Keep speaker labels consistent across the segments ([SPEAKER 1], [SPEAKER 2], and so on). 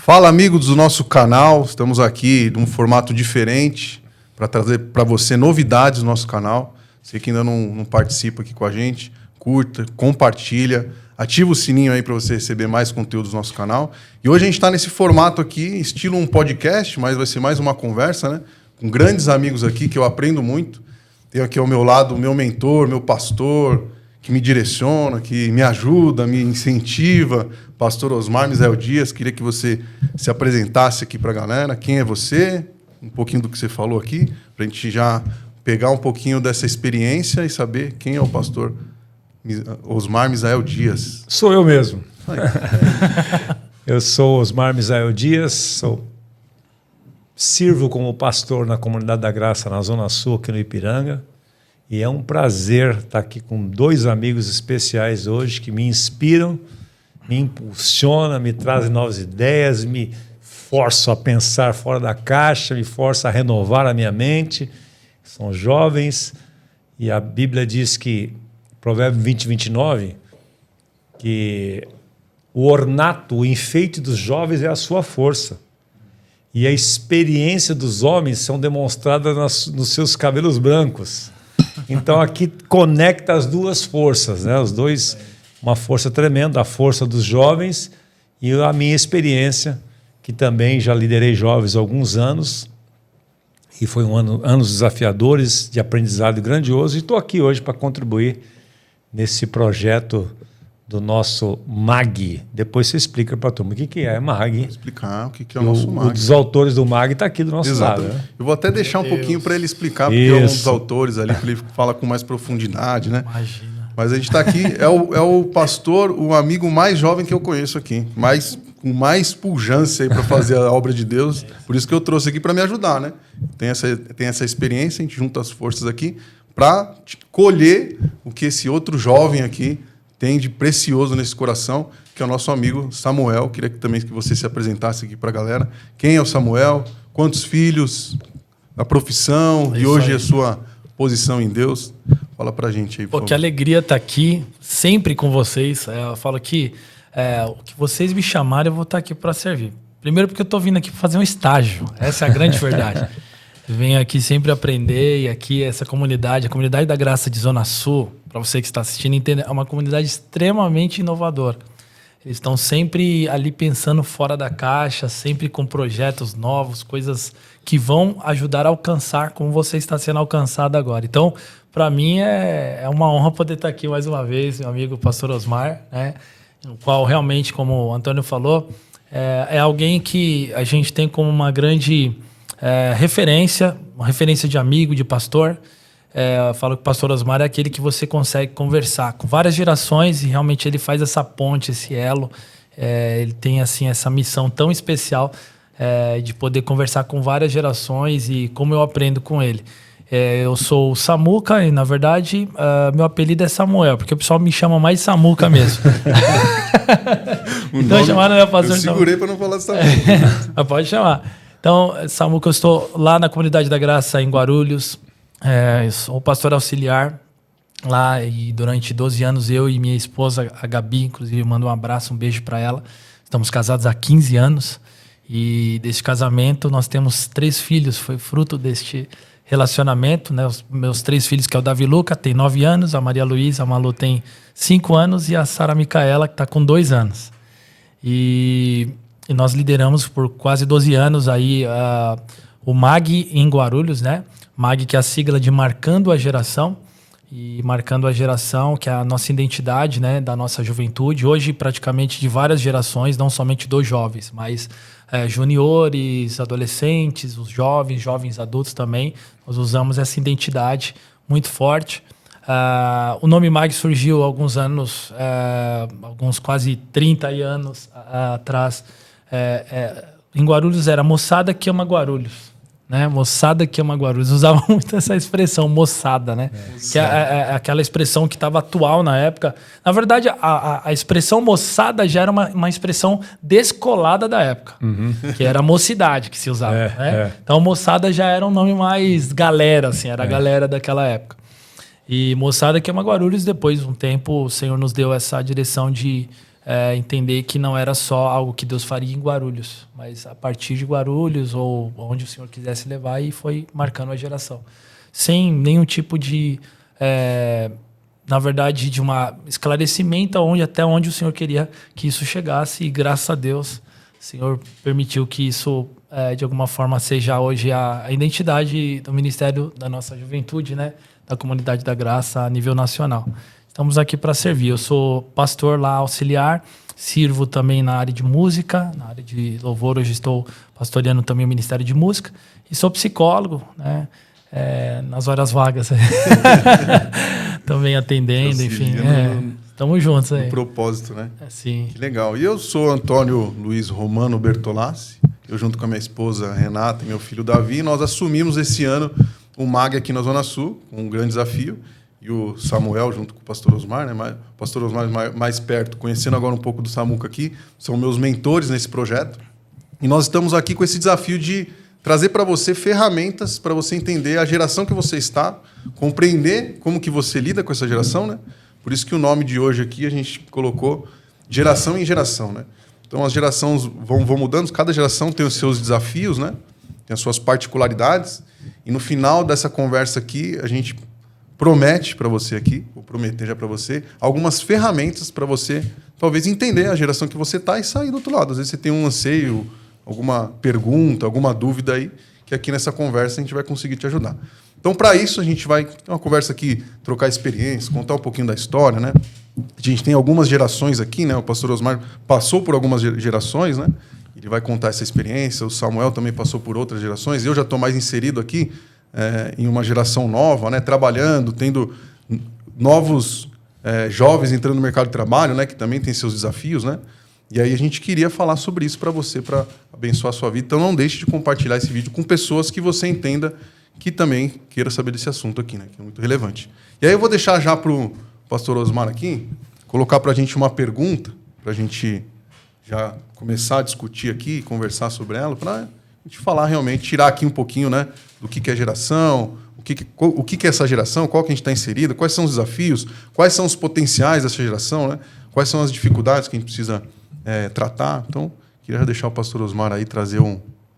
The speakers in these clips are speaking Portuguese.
[SPEAKER 1] Fala, amigos do nosso canal. Estamos aqui num formato diferente para trazer para você novidades do nosso canal. Você que ainda não participa aqui com a gente, curta, compartilha, ativa o sininho aí para você receber mais conteúdos do nosso canal. E hoje a gente está nesse formato aqui, estilo um podcast, mas vai ser mais uma conversa, né? Com grandes amigos aqui que eu aprendo muito. Tenho aqui ao meu lado o meu mentor, meu pastor, que me direciona, que me ajuda, me incentiva, pastor Osmar Misael Dias. Queria que você se apresentasse aqui para a galera. Quem é você? Um pouquinho do que você falou aqui, para a gente já pegar um pouquinho dessa experiência e saber quem é o pastor Osmar Misael Dias.
[SPEAKER 2] Sou eu mesmo. Eu sou Osmar Misael Dias, sirvo como pastor na Comunidade da Graça na Zona Sul, aqui no Ipiranga. E é um prazer estar aqui com dois amigos especiais hoje que me inspiram, me impulsionam, me trazem novas ideias, me forçam a pensar fora da caixa, me forçam a renovar a minha mente. São jovens e a Bíblia diz que, Provérbio 20:29, que o ornato, o enfeite dos jovens é a sua força. E a experiência dos homens são demonstradas nos seus cabelos brancos. Então aqui conecta as duas forças, né? Os dois, uma força tremenda, a força dos jovens e a minha experiência, que também já liderei jovens há alguns anos, e foi anos desafiadores, de aprendizado grandioso, e estou aqui hoje para contribuir nesse projeto do nosso MAG. Depois você explica para a turma o que é MAG.
[SPEAKER 1] Vou explicar o que é o nosso MAG.
[SPEAKER 2] Um dos autores do MAG está aqui do nosso lado. Né?
[SPEAKER 1] Eu vou até deixar um pouquinho para ele explicar, porque é um dos autores ali, que ele fala com mais profundidade, né?
[SPEAKER 3] Imagina.
[SPEAKER 1] Mas a gente está aqui, é o pastor, o amigo mais jovem que eu conheço aqui, com mais pujança aí para fazer a obra de Deus. Por isso que eu trouxe aqui para me ajudar, né? Tem essa experiência, a gente junta as forças aqui para colher o que esse outro jovem aqui tem de precioso nesse coração, que é o nosso amigo Samuel. Queria também que você se apresentasse aqui para a galera. Quem é o Samuel? Quantos filhos? A profissão e hoje a sua posição em Deus. Fala para a gente aí, por favor.
[SPEAKER 3] Que alegria estar aqui, sempre com vocês. Eu falo que o que vocês me chamarem, eu vou estar aqui para servir. Primeiro porque eu estou vindo aqui para fazer um estágio. Essa é a grande verdade. Venho aqui sempre aprender, e aqui essa comunidade, a Comunidade da Graça de Zona Sul, para você que está assistindo, entender, é uma comunidade extremamente inovadora. Eles estão sempre ali pensando fora da caixa, sempre com projetos novos, coisas que vão ajudar a alcançar como você está sendo alcançado agora. Então, para mim é uma honra poder estar aqui mais uma vez, meu amigo pastor Osmar, né? No qual realmente, como o Antônio falou, é alguém que a gente tem como uma grande referência, uma referência de amigo, de pastor. Eu falo que o pastor Osmar é aquele que você consegue conversar com várias gerações e realmente ele faz essa ponte, esse elo. Ele tem assim essa missão tão especial de poder conversar com várias gerações e como eu aprendo com ele. Eu sou o Samuca e, na verdade, meu apelido é Samuel, porque o pessoal me chama mais de Samuca mesmo. Então chamaram meu pastor.
[SPEAKER 1] Eu segurei para não falar Samuca.
[SPEAKER 3] Mas pode chamar. Então, Samuca, eu estou lá na Comunidade da Graça, em Guarulhos. Eu sou pastor auxiliar lá e durante 12 anos eu e minha esposa, a Gabi, inclusive, eu mando um abraço, um beijo para ela. Estamos casados há 15 anos e desse casamento nós temos 3 filhos. Foi fruto deste relacionamento, né? Os meus 3 filhos, que é o Davi Luca, tem 9 anos, a Maria Luísa, a Malu tem 5 anos e a Sara Micaela, que está com 2 anos. E nós lideramos por quase 12 anos aí o MAG em Guarulhos, né? MAG, que é a sigla de Marcando a Geração. E Marcando a Geração, que é a nossa identidade, né, da nossa juventude. Hoje, praticamente de várias gerações, não somente dos jovens, mas juniores, adolescentes, os jovens adultos também. Nós usamos essa identidade muito forte. O nome MAG surgiu há alguns anos, alguns quase 30 anos atrás. Em Guarulhos era moçada que ama Guarulhos, né? Moçada que ama Guarulhos. Usava muito essa expressão, moçada, né? Que é aquela expressão que estava atual na época. Na verdade, a expressão moçada já era uma expressão descolada da época, que era a mocidade que se usava. Né? Então, moçada já era um nome mais galera, assim, era a galera daquela época. E moçada que ama Guarulhos, depois de um tempo, o Senhor nos deu essa direção de entender que não era só algo que Deus faria em Guarulhos, mas a partir de Guarulhos ou onde o Senhor quisesse levar, e foi marcando a geração. Sem nenhum tipo de, na verdade, de um esclarecimento até onde o Senhor queria que isso chegasse, e graças a Deus o Senhor permitiu que isso, de alguma forma, seja hoje a identidade do Ministério da nossa juventude, né? Da Comunidade da Graça a nível nacional. Estamos aqui para servir. Eu sou pastor lá, auxiliar, sirvo também na área de música, na área de louvor. Hoje estou pastoreando também o Ministério de Música. E sou psicólogo, né? Nas horas vagas. Também atendendo, enfim. Estamos juntos aí.
[SPEAKER 1] No propósito, né?
[SPEAKER 3] Sim.
[SPEAKER 1] Que legal. E eu sou Antônio Luiz Romano Bertolassi. Eu, junto com a minha esposa Renata e meu filho Davi, nós assumimos esse ano o MAG aqui na Zona Sul, com um grande desafio. E o Samuel, junto com o pastor Osmar, né? O pastor Osmar mais perto, conhecendo agora um pouco do Samuca aqui, são meus mentores nesse projeto. E nós estamos aqui com esse desafio de trazer para você ferramentas para você entender a geração que você está, compreender como que você lida com essa geração, né? Por isso que o nome de hoje aqui a gente colocou geração em geração, né? Então as gerações vão mudando, cada geração tem os seus desafios, né? Tem as suas particularidades. E no final dessa conversa aqui, a gente promete para você aqui, vou prometer já para você, algumas ferramentas para você talvez entender a geração que você está e sair do outro lado. Às vezes você tem um anseio, alguma pergunta, alguma dúvida aí, que aqui nessa conversa a gente vai conseguir te ajudar. Então, para isso, a gente vai ter uma conversa aqui, trocar experiências, contar um pouquinho da história, né? A gente tem algumas gerações aqui, né? O pastor Osmar passou por algumas gerações, né? Ele vai contar essa experiência. O Samuel também passou por outras gerações. Eu já estou mais inserido aqui em uma geração nova, né? Trabalhando, tendo novos jovens entrando no mercado de trabalho, né? Que também tem seus desafios, né? E aí a gente queria falar sobre isso para você, para abençoar a sua vida. Então não deixe de compartilhar esse vídeo com pessoas que você entenda que também queira saber desse assunto aqui, né? Que é muito relevante. E aí eu vou deixar já para o pastor Osmar aqui colocar para a gente uma pergunta, para a gente já começar a discutir aqui, conversar sobre ela, para a gente falar realmente, tirar aqui um pouquinho, né, do que é geração, o que é essa geração, qual que a gente está inserido, quais são os desafios, quais são os potenciais dessa geração, né? Quais são as dificuldades que a gente precisa tratar. Então, queria já deixar o pastor Osmar aí trazer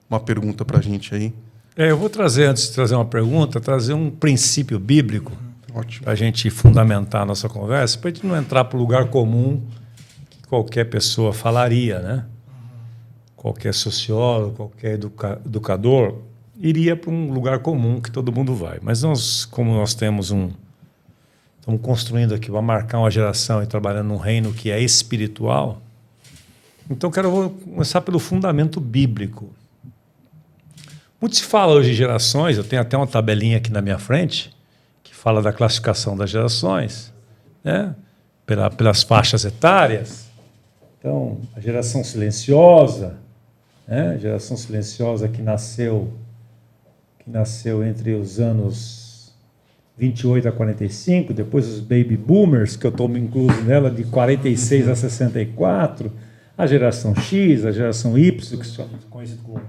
[SPEAKER 1] uma pergunta para a gente aí.
[SPEAKER 2] Eu vou trazer, antes de trazer uma pergunta, trazer um princípio bíblico para a gente fundamentar a nossa conversa, para a gente não entrar para o lugar comum que qualquer pessoa falaria, né? Qualquer sociólogo, qualquer educador iria para um lugar comum que todo mundo vai. Mas nós, como nós estamos estamos construindo aqui, vamos marcar uma geração e trabalhando num reino que é espiritual, então vou começar pelo fundamento bíblico. Muito se fala hoje de gerações, eu tenho até uma tabelinha aqui na minha frente, que fala da classificação das gerações, né? Pelas faixas etárias. Então, a geração silenciosa, né? A geração silenciosa que nasceu entre os anos 28 a 45, depois os baby boomers, que eu estou incluso nela, de 46 a 64, a geração X, a geração Y, que são conhecidos como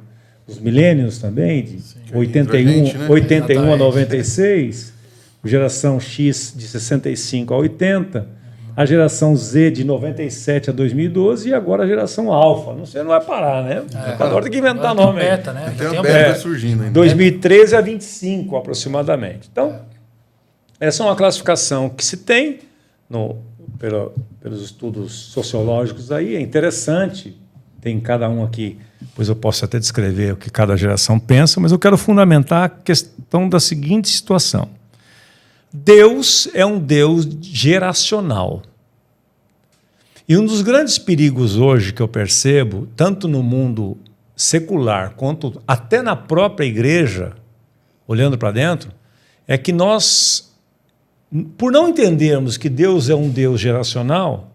[SPEAKER 2] os millennials também, de 81 a 96, a geração X de 65 a 80, a geração Z de 97 a 2012 e agora a geração Alpha. Não vai parar, né? Agora tem que inventar nome.
[SPEAKER 3] Beta, né?
[SPEAKER 1] Tem um beta surgindo ainda.
[SPEAKER 2] 2013 a 25 aproximadamente. Então, essa é uma classificação que se tem pelos estudos sociológicos aí, é interessante, tem cada um aqui, pois eu posso até descrever o que cada geração pensa, mas eu quero fundamentar a questão da seguinte situação. Deus é um Deus geracional. E um dos grandes perigos hoje que eu percebo, tanto no mundo secular quanto até na própria igreja, olhando para dentro, é que nós, por não entendermos que Deus é um Deus geracional,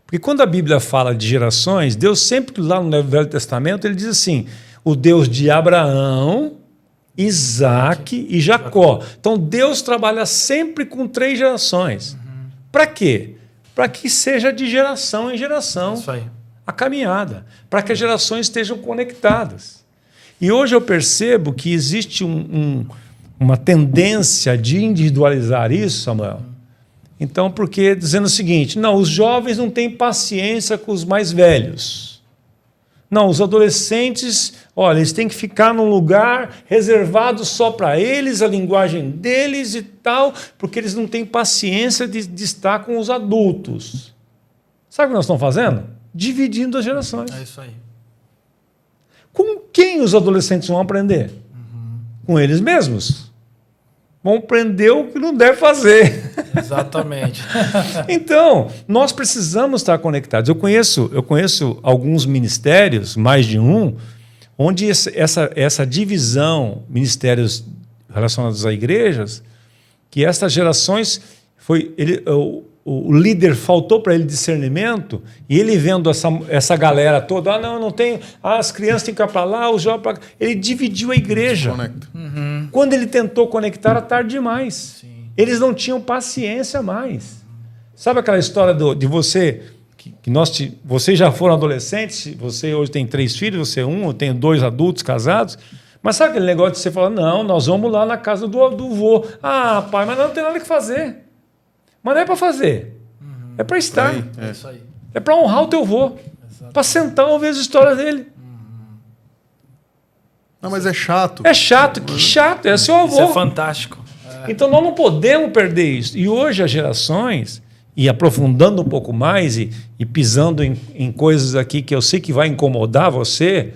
[SPEAKER 2] porque quando a Bíblia fala de gerações, Deus sempre, lá no Velho Testamento, ele diz assim, o Deus de Abraão, Isaac e Jacó. Então, Deus trabalha sempre com 3 gerações. Para quê? Para que seja de geração em geração a caminhada, para que as gerações estejam conectadas. E hoje eu percebo que existe uma tendência de individualizar isso, Samuel, Então, porque dizendo o seguinte, não, os jovens não têm paciência com os mais velhos. Não, os adolescentes, olha, eles têm que ficar num lugar reservado só para eles, a linguagem deles e tal, porque eles não têm paciência de estar com os adultos. Sabe o que nós estamos fazendo? Dividindo as gerações.
[SPEAKER 3] É isso aí.
[SPEAKER 2] Com quem os adolescentes vão aprender? Com eles mesmos. Vão aprender o que não deve fazer.
[SPEAKER 3] Exatamente.
[SPEAKER 2] Então, nós precisamos estar conectados. Eu conheço alguns ministérios, mais de um, onde essa divisão, ministérios relacionados a igrejas, que essas gerações, o líder faltou para ele discernimento, e ele vendo essa galera toda, não tenho, as crianças têm que ir para lá, os jovens para cá. Ele dividiu a igreja. Quando ele tentou conectar, era tarde demais.
[SPEAKER 3] Sim.
[SPEAKER 2] Eles não tinham paciência mais. Sabe aquela história de você, vocês já foram adolescentes, você hoje tem 3 filhos, você eu tenho 2 adultos casados, mas sabe aquele negócio de você falar, não, nós vamos lá na casa do vô. Ah, pai, mas não tem nada que fazer. Mas não é para fazer, é para estar.
[SPEAKER 3] É isso aí.
[SPEAKER 2] É para honrar o teu vô, para sentar e ouvir as histórias dele.
[SPEAKER 1] Não, mas é chato.
[SPEAKER 2] É chato, que chato, é seu avô.
[SPEAKER 3] Isso é fantástico.
[SPEAKER 2] Então nós não podemos perder isso. E hoje as gerações, e aprofundando um pouco mais e pisando em coisas aqui que eu sei que vai incomodar você,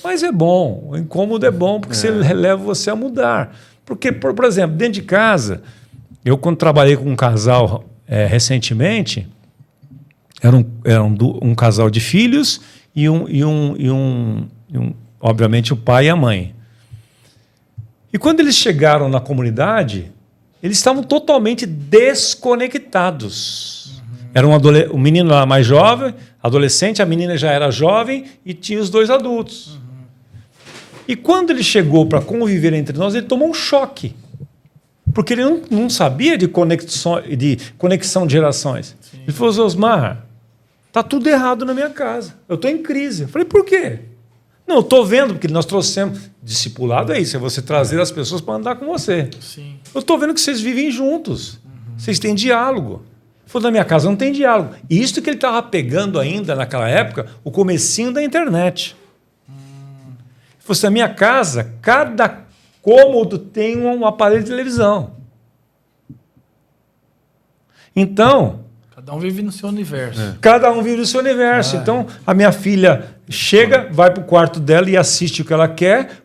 [SPEAKER 2] mas é bom, o incômodo é bom porque você leva você a mudar. Porque, por exemplo, dentro de casa, eu quando trabalhei com um casal recentemente, era um casal de filhos e obviamente o pai e a mãe. E quando eles chegaram na comunidade, eles estavam totalmente desconectados. Era o menino era mais jovem, adolescente, a menina já era jovem e tinha os 2 adultos. E quando ele chegou para conviver entre nós, ele tomou um choque. Porque ele não sabia de conexão de gerações. Sim. Ele falou, Osmar, está tudo errado na minha casa. Eu estou em crise. Eu falei, por quê? Não, eu estou vendo, porque nós trouxemos... Discipulado é isso, é você trazer as pessoas para andar com você.
[SPEAKER 3] Sim.
[SPEAKER 2] Eu estou vendo que vocês vivem juntos. Vocês têm diálogo. Ele falou, na minha casa não tem diálogo. E isso que ele estava pegando ainda, naquela época, o comecinho da internet. Ele falou assim, na minha casa, cada cômodo tem um aparelho de televisão. Então...
[SPEAKER 3] Cada um vive no seu universo.
[SPEAKER 2] Cada um vive no seu universo. Então, a minha filha chega, vai para o quarto dela e assiste o que ela quer,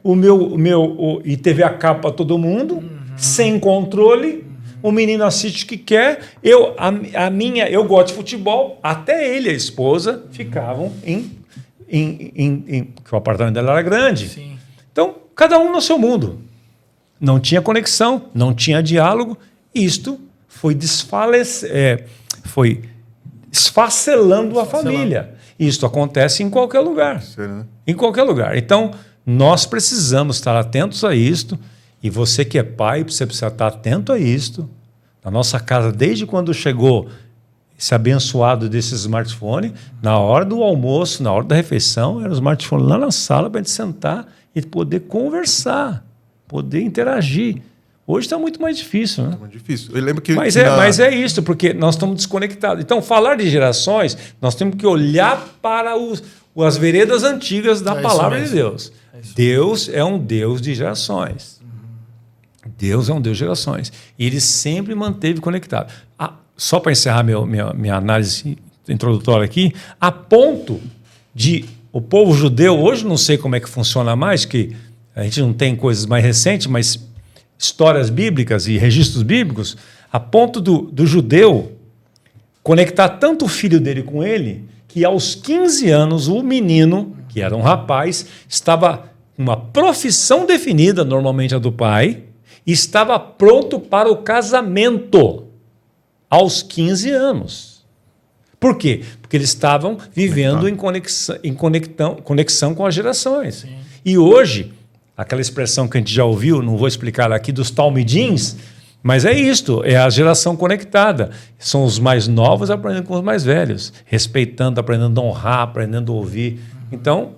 [SPEAKER 2] e TV a cabo para todo mundo, sem controle. O menino assiste o que quer. Eu gosto de futebol. Até ele e a esposa ficavam que o apartamento dela era grande.
[SPEAKER 3] Sim.
[SPEAKER 2] Então, cada um no seu mundo. Não tinha conexão, não tinha diálogo. Isto foi esfacelando a família. Isto acontece em qualquer lugar.
[SPEAKER 1] Sério, né?
[SPEAKER 2] Em qualquer lugar. Então, nós precisamos estar atentos a isto. E você que é pai, você precisa estar atento a isto. Na nossa casa, desde quando chegou esse abençoado desse smartphone, na hora do almoço, na hora da refeição, era o smartphone lá na sala para a gente sentar e poder conversar, poder interagir. Hoje está muito mais difícil, né?
[SPEAKER 1] É muito difícil. Eu lembro que
[SPEAKER 2] Mas é isso, porque nós estamos desconectados. Então, falar de gerações, nós temos que olhar para as veredas antigas da palavra de Deus. Deus é um Deus de gerações. Deus é um Deus de gerações. E ele sempre manteve conectado. Só para encerrar minha análise introdutória aqui, a ponto de o povo judeu, hoje não sei como é que funciona mais, que a gente não tem coisas mais recentes, mas histórias bíblicas e registros bíblicos, a ponto do judeu conectar tanto o filho dele com ele, que aos 15 anos o menino, que era um rapaz, estava com uma profissão definida, normalmente a do pai, e estava pronto para o casamento aos 15 anos. Por quê? Porque eles estavam vivendo em conexão com as gerações. Sim. E hoje, aquela expressão que a gente já ouviu, não vou explicar aqui, dos talmidins, mas é isto, é a geração conectada. São os mais novos aprendendo com os mais velhos, respeitando, aprendendo a honrar, aprendendo a ouvir. Então,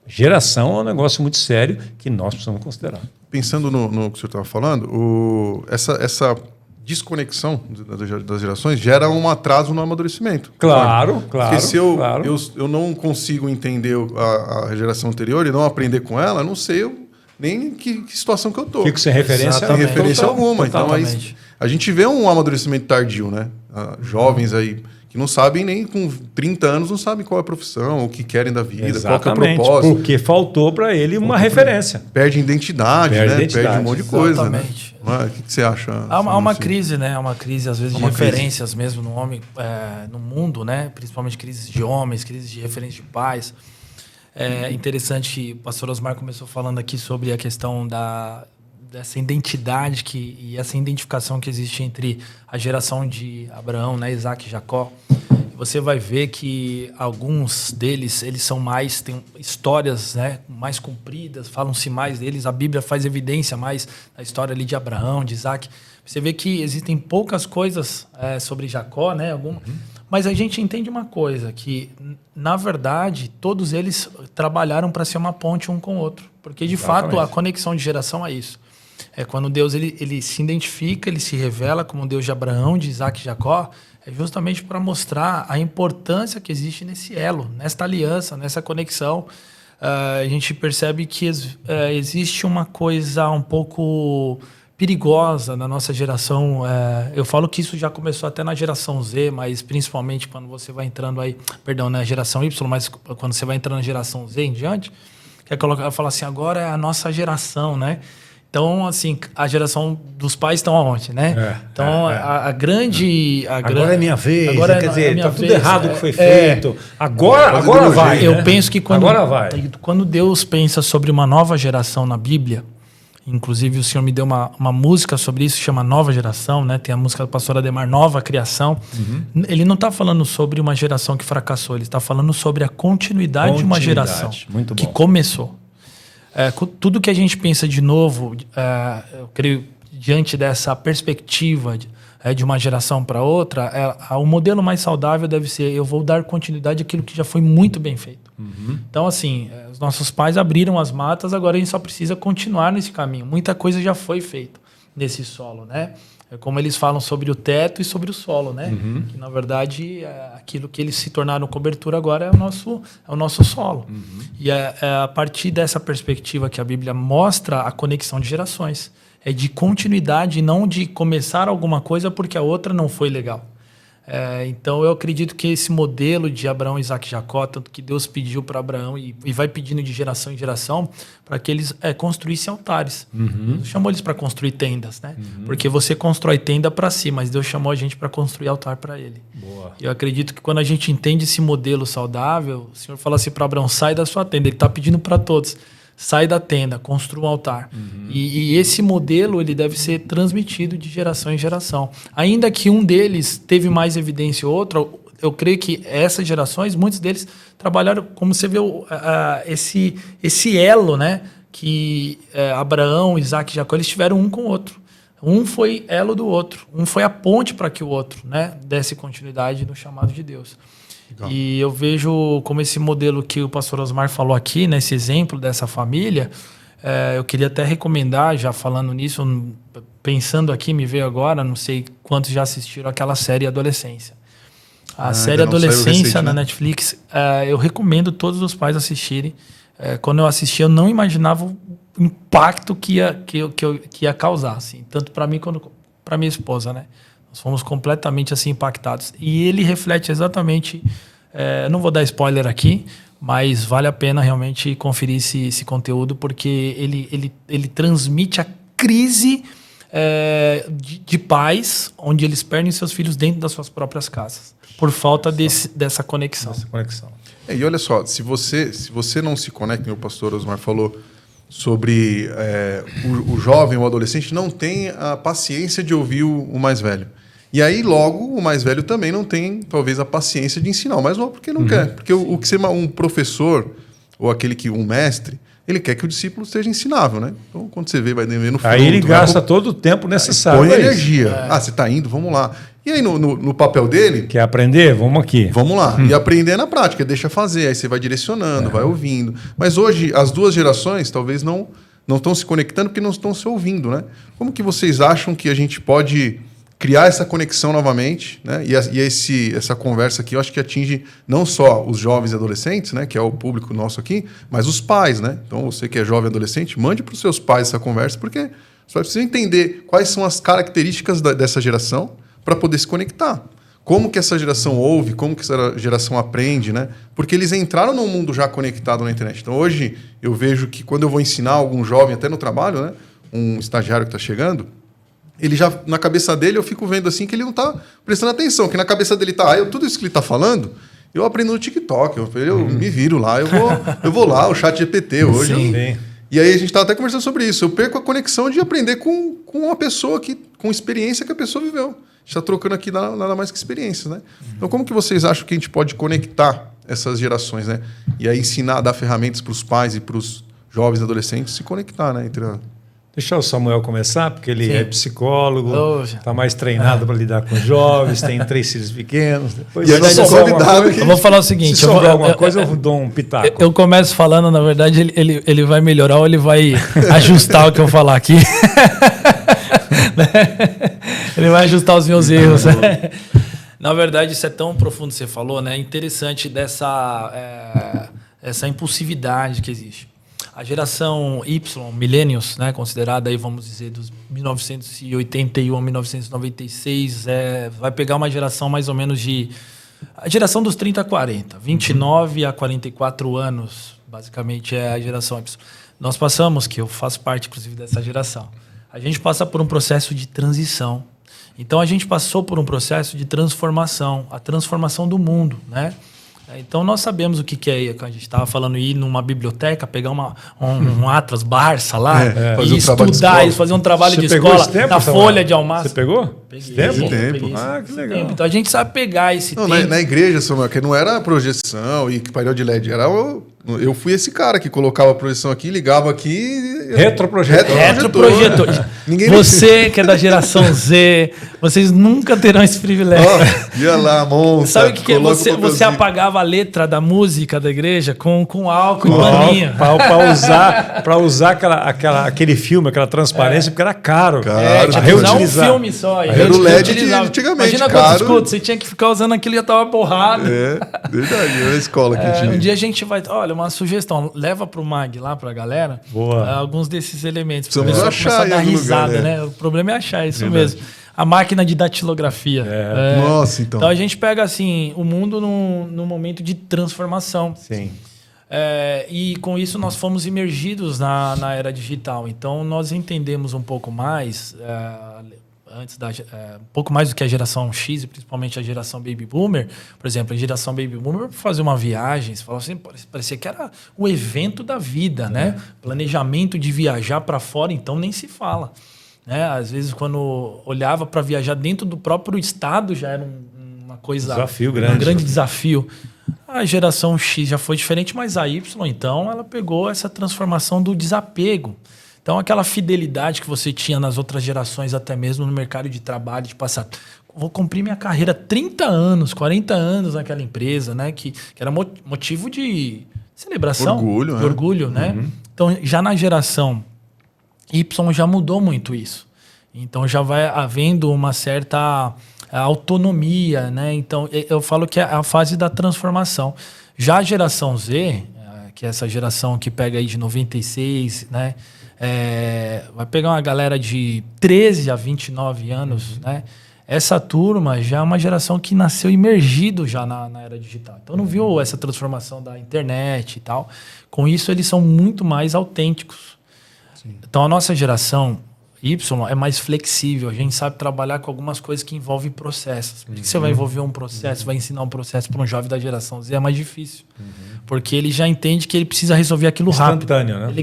[SPEAKER 2] geração é um negócio muito sério que nós precisamos considerar.
[SPEAKER 1] Pensando no que o senhor estava falando, essa desconexão das gerações gera um atraso no amadurecimento.
[SPEAKER 2] Claro.
[SPEAKER 1] Porque se eu não consigo entender a geração anterior e não aprender com ela, eu não sei nem que situação que eu tô.
[SPEAKER 2] Fico sem referência.
[SPEAKER 1] Sem referência alguma.
[SPEAKER 3] Totalmente.
[SPEAKER 1] Então, aí, a gente vê um amadurecimento tardio, né? Jovens aí que não sabem nem com 30 anos, não sabem qual é a profissão, o que querem da vida,
[SPEAKER 2] Exatamente,
[SPEAKER 1] qual que é o propósito.
[SPEAKER 2] porque faltou para ele uma referência.
[SPEAKER 1] Perde identidade, perde um monte de coisa. Né? O que você acha?
[SPEAKER 3] Há uma crise, né? Há uma crise, às vezes, de referências mesmo no homem, no mundo, né? Principalmente crises de homens, crises de referência de pais. É interessante que o pastor Osmar começou falando aqui sobre a questão dessa identidade e essa identificação que existe entre a geração de Abraão, né, Isaac e Jacó. Você vai ver que alguns deles, eles são mais, têm histórias, né, mais compridas, falam-se mais deles, a Bíblia faz evidência mais da história ali de Abraão, de Isaac. Você vê que existem poucas coisas sobre Jacó, né, mas a gente entende uma coisa, que na verdade todos eles trabalharam para ser uma ponte um com o outro, porque de fato a conexão de geração é isso. É quando Deus ele se identifica, ele se revela como Deus de Abraão, de Isaac e Jacó, é justamente para mostrar a importância que existe nesse elo, nesta aliança, nessa conexão. A gente percebe que existe uma coisa um pouco perigosa na nossa geração. Eu falo que isso já começou até na geração Z, mas principalmente quando você vai entrando aí, na geração Y, mas quando você vai entrando na geração Z em diante, que é falar assim, agora é a nossa geração, né? Então, assim, a geração dos pais estão aonde, né? Então, a grande...
[SPEAKER 2] Agora é minha vez.
[SPEAKER 3] Agora
[SPEAKER 2] quer dizer,
[SPEAKER 3] tá
[SPEAKER 2] tudo errado que foi feito. Agora vai.
[SPEAKER 3] Eu penso que quando Deus pensa sobre uma nova geração na Bíblia, inclusive o Senhor me deu uma música sobre isso, chama Nova Geração, né? Tem a música do pastor Ademar, Nova Criação. Ele não está falando sobre uma geração que fracassou, ele está falando sobre a continuidade de uma geração que começou. Tudo que a gente pensa de novo, eu creio, diante dessa perspectiva de uma geração para outra, o modelo mais saudável deve ser, eu vou dar continuidade àquilo que já foi muito bem feito. Então, assim, os nossos pais abriram as matas, agora a gente só precisa continuar nesse caminho. Muita coisa já foi feita nesse solo, né? É como eles falam sobre o teto e sobre o solo, né? Que, na verdade, aquilo que eles se tornaram cobertura agora é o nosso solo. E é a partir dessa perspectiva que a Bíblia mostra a conexão de gerações. É de continuidade, não de começar alguma coisa porque a outra não foi legal. Então, eu acredito que esse modelo de Abraão, Isaac e Jacó, tanto que Deus pediu para Abraão e vai pedindo de geração em geração, para que eles construíssem altares. Deus chamou eles para construir tendas, né? Porque você constrói tenda para si, mas Deus chamou a gente para construir altar para Ele. Boa. Eu acredito que quando a gente entende esse modelo saudável, o Senhor fala assim para Abraão, sai da sua tenda. Ele está pedindo para todos. Sai da tenda, construa um altar. E esse modelo ele deve ser transmitido de geração em geração. Ainda que um deles teve mais evidência ou outro, eu creio que essas gerações, muitos deles trabalharam, como você vê, esse elo, né? Que Abraão, Isaac e Jacó, eles tiveram um com o outro. Um foi elo do outro. Um foi a ponte para que o outro, né, desse continuidade no chamado de Deus. Legal. E eu vejo como esse modelo que o pastor Osmar falou aqui, nesse exemplo dessa família, eu queria até recomendar, já falando nisso, pensando aqui, me veio agora, não sei quantos já assistiram aquela série Adolescência. A série Adolescência na Netflix, eu recomendo todos os pais assistirem. Quando eu assisti, eu não imaginava o impacto que ia causar, assim, tanto para mim quanto para minha esposa, né? Nós fomos completamente assim impactados. E ele reflete exatamente... não vou dar spoiler aqui, mas vale a pena realmente conferir esse conteúdo, porque ele transmite a crise de pais, onde eles perdem seus filhos dentro das suas próprias casas, por falta dessa conexão.
[SPEAKER 1] E olha só, se você não se conecta, como o pastor Osmar falou, sobre o jovem, o adolescente, não tem a paciência de ouvir o mais velho. E aí, logo, o mais velho também não tem, talvez, a paciência de ensinar o mais novo, porque não quer. Porque o que um professor, ou um mestre, ele quer que o discípulo seja ensinável, né? Então, quando você vai ver no fruto...
[SPEAKER 2] Aí ele gasta todo o tempo necessário.
[SPEAKER 1] Põe energia. Você está indo, vamos lá. E aí, no papel dele...
[SPEAKER 2] Quer aprender? Vamos aqui.
[SPEAKER 1] Vamos lá. E aprender na prática, deixa fazer. Aí você vai direcionando, vai ouvindo. Mas hoje, as duas gerações talvez não estão se conectando porque não estão se ouvindo, né? Como que vocês acham que a gente pode criar essa conexão novamente, né? Essa conversa aqui eu acho que atinge não só os jovens e adolescentes, né? Que é o público nosso aqui, mas os pais, né? Então você que é jovem e adolescente, mande para os seus pais essa conversa, porque você precisa entender quais são as características dessa geração para poder se conectar. Como que essa geração ouve, como que essa geração aprende, né? Porque eles entraram num mundo já conectado na internet. Então hoje eu vejo que quando eu vou ensinar algum jovem, até no trabalho, né? Um estagiário que está chegando, ele já, na cabeça dele, eu fico vendo assim que ele não está prestando atenção, que na cabeça dele está, tudo isso que ele está falando, eu aprendo no TikTok, eu me viro lá, eu vou lá, o ChatGPT hoje.
[SPEAKER 3] Sim.
[SPEAKER 1] E aí a gente estava até conversando sobre isso. Eu perco a conexão de aprender com uma pessoa com experiência que a pessoa viveu. A gente está trocando aqui nada mais que experiências, né? Então, como que vocês acham que a gente pode conectar essas gerações, né? E aí ensinar, dar ferramentas para os pais e para os jovens e adolescentes se conectar, né?
[SPEAKER 2] Deixa o Samuel começar, porque ele é psicólogo, está mais treinado para lidar com jovens, tem 3 filhos pequenos. Depois,
[SPEAKER 1] e aí
[SPEAKER 2] se
[SPEAKER 1] convidado
[SPEAKER 3] eu vou falar o seguinte...
[SPEAKER 2] Se souber alguma coisa, eu dou um pitaco.
[SPEAKER 3] Eu começo falando, na verdade, ele vai melhorar ou ele vai ajustar o que eu falar aqui. Ele vai ajustar os meus erros. Na verdade, isso é tão profundo que você falou, né? É interessante essa impulsividade que existe. A geração Y, millennials, né, considerada aí, vamos dizer, dos 1981 a 1996, vai pegar uma geração mais ou menos a geração dos 30 a 40, 29 a 44 anos, basicamente é a geração Y. Nós passamos, que eu faço parte, inclusive, dessa geração, a gente passa por um processo de transição. Então, a gente passou por um processo de transformação, a transformação do mundo, né? Então, nós sabemos o que é, quando a gente estava falando, ir numa biblioteca, pegar um Atlas Barça lá e estudar, fazer um trabalho de escola na folha de almaço.
[SPEAKER 2] Você pegou?
[SPEAKER 3] Peguei.
[SPEAKER 2] Tempo. Ah, que legal.
[SPEAKER 3] Então, a gente sabe pegar esse tempo.
[SPEAKER 1] Na igreja, Samuel, que não era projeção e painel de LED, eu fui esse cara que colocava a projeção aqui, ligava aqui...
[SPEAKER 3] Retroprojetor. Você que é da geração Z, vocês nunca terão esse privilégio.
[SPEAKER 1] Ia lá, monta.
[SPEAKER 3] Sabe o que é? Você apagava a letra da música da igreja com álcool e paninho.
[SPEAKER 2] Para usar aquele filme, aquela transparência, porque era caro.
[SPEAKER 3] Tinha que usar um filme só.
[SPEAKER 1] Era o LED de antigamente.
[SPEAKER 3] Imagina quantos escudos, você tinha que ficar usando aquilo e já tava borrado.
[SPEAKER 1] Verdade, era a escola que tinha.
[SPEAKER 3] Um dia a gente vai... Olha, uma sugestão, leva pro Mag lá pra galera.
[SPEAKER 2] Boa.
[SPEAKER 3] Alguns desses elementos.
[SPEAKER 1] Precisamos achar
[SPEAKER 3] a dar risada,
[SPEAKER 1] lugar,
[SPEAKER 3] né? O problema é achar isso mesmo. A máquina de datilografia.
[SPEAKER 1] Nossa, então.
[SPEAKER 3] Então a gente pega assim o mundo num momento de transformação.
[SPEAKER 2] Sim.
[SPEAKER 3] E com isso nós fomos imergidos na era digital. Então nós entendemos um pouco mais, um pouco mais do que a geração X, e principalmente a geração Baby Boomer. Por exemplo, a geração Baby Boomer, para fazer uma viagem, você fala assim, parecia que era o evento da vida, né? Planejamento de viajar para fora, então nem se fala. Às vezes, quando olhava para viajar dentro do próprio estado, já era uma coisa...
[SPEAKER 2] Desafio grande.
[SPEAKER 3] Um grande desafio. A geração X já foi diferente, mas a Y, então, ela pegou essa transformação do desapego. Então, aquela fidelidade que você tinha nas outras gerações, até mesmo no mercado de trabalho, de passar... Vou cumprir minha carreira 30 anos, 40 anos naquela empresa, né? Que era motivo de celebração.
[SPEAKER 1] Orgulho,
[SPEAKER 3] né? Uhum. Então, já na geração Y já mudou muito isso. Então já vai havendo uma certa autonomia, né? Então eu falo que é a fase da transformação. Já a geração Z, que é essa geração que pega aí de 96, né? Vai pegar uma galera de 13 a 29 anos, né? Essa turma já é uma geração que nasceu imergido já na era digital. Então não viu essa transformação da internet e tal. Com isso eles são muito mais autênticos. Então, a nossa geração Y é mais flexível. A gente sabe trabalhar com algumas coisas que envolvem processos. Por que você vai envolver um processo, vai ensinar um processo para um jovem da geração Z? É mais difícil. Porque ele já entende que ele precisa resolver aquilo rápido.
[SPEAKER 2] Instantâneo, né?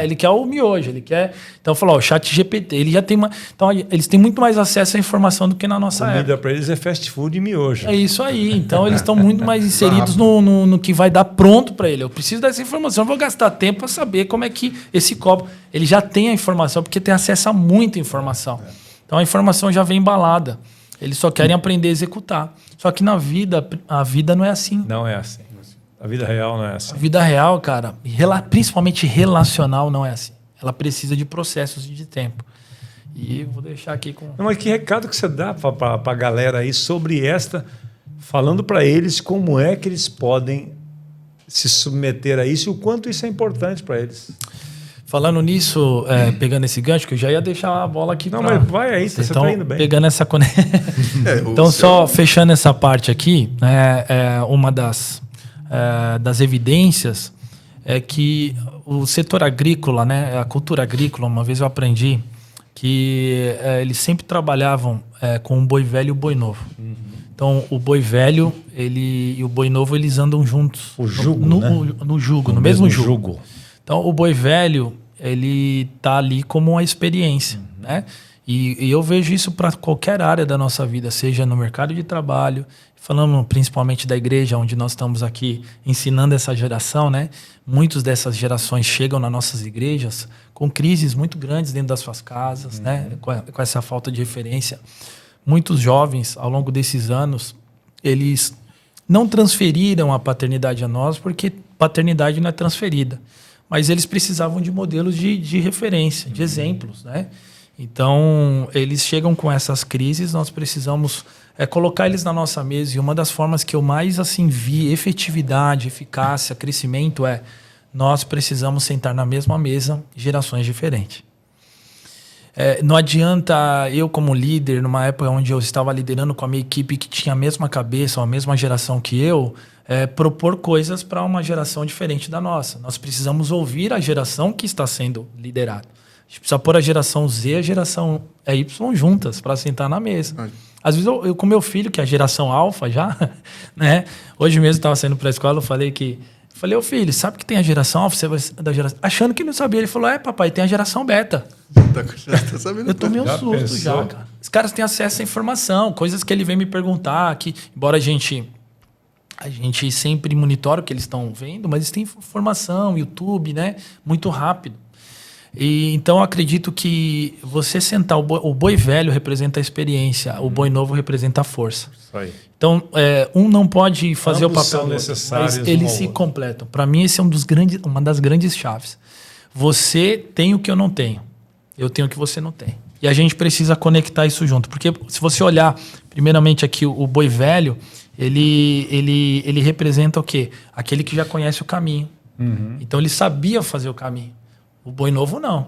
[SPEAKER 3] Ele quer o miojo. Então, falou, o ChatGPT, ele já tem Então, eles têm muito mais acesso à informação do que na nossa época.
[SPEAKER 2] Comida para eles é fast food e miojo.
[SPEAKER 3] É isso aí. Então, eles estão muito mais inseridos no que vai dar pronto para ele. Eu preciso dessa informação. Eu vou gastar tempo para saber como é que esse copo... Ele já tem a informação, porque tem acesso a muita informação. Então, a informação já vem embalada. Eles só querem aprender a executar. Só que na vida, a vida não é assim.
[SPEAKER 2] Não é assim. A vida real não é assim.
[SPEAKER 3] A vida real, cara, principalmente relacional, não é assim. Ela precisa de processos e de tempo. E vou deixar aqui com...
[SPEAKER 2] Não, mas que recado que você dá para a galera aí sobre falando para eles como é que eles podem se submeter a isso e o quanto isso é importante para eles.
[SPEAKER 3] Falando nisso, pegando esse gancho, que eu já ia deixar a bola aqui.
[SPEAKER 2] Não, mas vai aí, você tá indo bem.
[SPEAKER 3] Pegando essa então, só fechando essa parte aqui, uma das evidências é que o setor agrícola, né, a cultura agrícola, uma vez eu aprendi que eles sempre trabalhavam com o boi velho e o boi novo. Uhum. Então, o boi velho e o boi novo, eles andam juntos.
[SPEAKER 2] O jugo,
[SPEAKER 3] no jugo, no mesmo jugo. Então, o boi velho, ele tá ali como uma experiência, né? E eu vejo isso para qualquer área da nossa vida, seja no mercado de trabalho, falando principalmente da igreja, onde nós estamos aqui ensinando essa geração, né? Muitas dessas gerações chegam nas nossas igrejas com crises muito grandes dentro das suas casas, né? Com essa falta de referência. Muitos jovens, ao longo desses anos, eles não transferiram a paternidade a nós, porque paternidade não é transferida. Mas eles precisavam de modelos de referência, de exemplos, né? Então, eles chegam com essas crises, nós precisamos colocar eles na nossa mesa. E uma das formas que eu mais assim vi efetividade, eficácia, crescimento nós precisamos sentar na mesma mesa gerações diferentes. Não adianta eu, como líder, numa época onde eu estava liderando com a minha equipe que tinha a mesma cabeça, a mesma geração que eu, propor coisas para uma geração diferente da nossa. Nós precisamos ouvir a geração que está sendo liderada. A gente precisa pôr a geração Z e a geração Y juntas para sentar na mesa. Às vezes eu com meu filho, que é a geração alfa já, né? Hoje mesmo estava saindo para a escola, eu falei, ô filho, sabe que tem a geração alfa? Você vai da geração... Achando que ele não sabia. Ele falou, papai, tem a geração beta.
[SPEAKER 1] Tá sabendo?
[SPEAKER 3] Eu tomei um susto já, cara. Os caras têm acesso à informação, coisas que ele vem me perguntar, que embora a gente sempre monitora o que eles estão vendo, mas eles têm informação, YouTube, né? Muito rápido. E, então, eu acredito que você sentar... O boi velho representa a experiência, o boi novo representa a força.
[SPEAKER 2] Isso aí.
[SPEAKER 3] Então, um não pode fazer o papel do outro, mas eles se completam. Para mim, esse é uma das grandes chaves. Você tem o que eu não tenho. Eu tenho o que você não tem. E a gente precisa conectar isso junto. Porque se você olhar, primeiramente aqui, o boi velho, ele representa o quê? Aquele que já conhece o caminho. Uhum. Então, ele sabia fazer o caminho. O boi novo, não.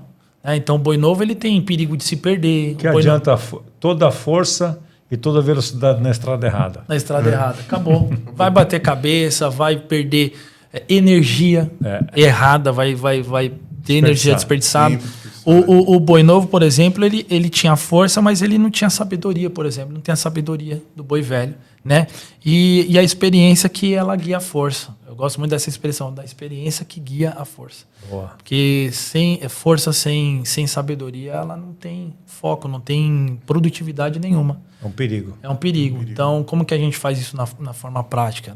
[SPEAKER 3] Então, o boi novo ele tem perigo de se perder.
[SPEAKER 2] Que adianta toda a força e toda a velocidade na estrada errada.
[SPEAKER 3] Na estrada errada. Acabou. Vai bater cabeça, vai perder energia errada, vai ter energia desperdiçada. O boi novo, por exemplo, ele tinha força, mas ele não tinha sabedoria, por exemplo. Não tem a sabedoria do boi velho, né? E a experiência que ela guia a força. Eu gosto muito dessa expressão, da experiência que guia a força. Boa. Porque força sem sabedoria, ela não tem foco, não tem produtividade nenhuma.
[SPEAKER 2] É um perigo.
[SPEAKER 3] É um perigo. Então, como que a gente faz isso na forma prática?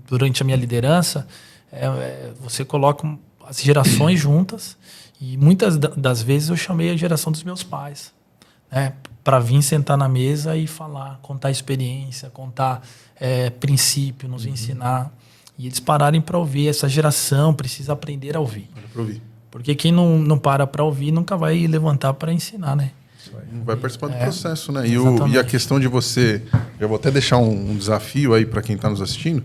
[SPEAKER 3] Durante a minha liderança, você coloca as gerações juntas e muitas das vezes eu chamei a geração dos meus pais, né, para vir sentar na mesa e falar, contar experiência, contar princípio, nos ensinar. E eles pararem para ouvir. Essa geração precisa aprender a ouvir. Porque quem não para ouvir nunca vai levantar para ensinar, né?
[SPEAKER 1] Não vai participar do processo, né? E a questão de você... Eu vou até deixar um desafio aí para quem está nos assistindo,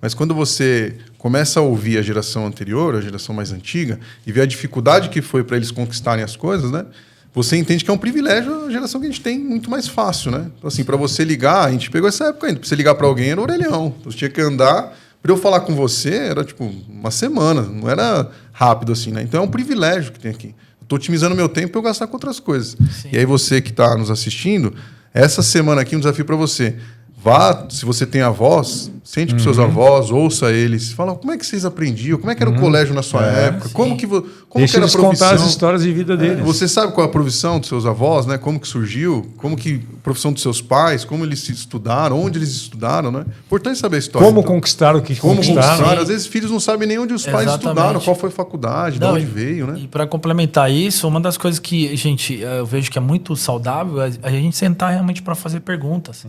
[SPEAKER 1] mas quando você começa a ouvir a geração anterior, a geração mais antiga, e vê a dificuldade que foi para eles conquistarem as coisas, né? Você entende que é um privilégio a geração que a gente tem muito mais fácil, né? Então, assim, para você ligar, a gente pegou essa época ainda. Para você ligar para alguém era orelhão. Você tinha que andar... Para eu falar com você, era tipo uma semana, não era rápido assim, né? Então é um privilégio que tem aqui. Estou otimizando meu tempo para eu gastar com outras coisas. Sim. E aí você que está nos assistindo, essa semana aqui um desafio para você. Vá, se você tem avós, sente com seus avós, ouça eles. Fala, como é que vocês aprendiam? Como é que era o colégio na sua época?
[SPEAKER 2] Sim.
[SPEAKER 1] Como que era a profissão?
[SPEAKER 2] Contar as histórias de vida deles.
[SPEAKER 1] Você sabe qual é a profissão dos seus avós, né? Como que surgiu? Como que a profissão dos seus pais? Como eles estudaram? Onde eles estudaram, né? Importante saber a história.
[SPEAKER 2] Como conquistar o que conquistaram.
[SPEAKER 1] Às vezes filhos não sabem nem onde os pais estudaram, qual foi a faculdade, de onde veio, né?
[SPEAKER 3] E para complementar isso, uma das coisas que eu vejo que é muito saudável é a gente sentar realmente para fazer perguntas.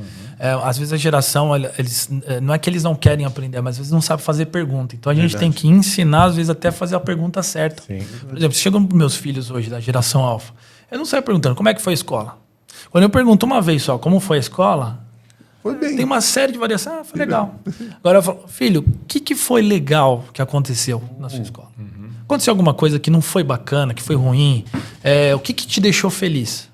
[SPEAKER 3] Às vezes a geração, olha, eles, não é que eles não querem aprender, mas às vezes não sabem fazer pergunta. Então a gente tem que ensinar, às vezes, até a fazer a pergunta certa.
[SPEAKER 2] Sim.
[SPEAKER 3] Por exemplo, chegam meus filhos hoje, da geração alfa, eu não saio perguntando como é que foi a escola. Quando eu pergunto uma vez só como foi a escola,
[SPEAKER 1] Foi bem.
[SPEAKER 3] tem uma série de variações. Ah, foi legal. Agora eu falo, filho, o que foi legal que aconteceu na sua escola? Aconteceu alguma coisa que não foi bacana, que foi ruim? O que te deixou feliz?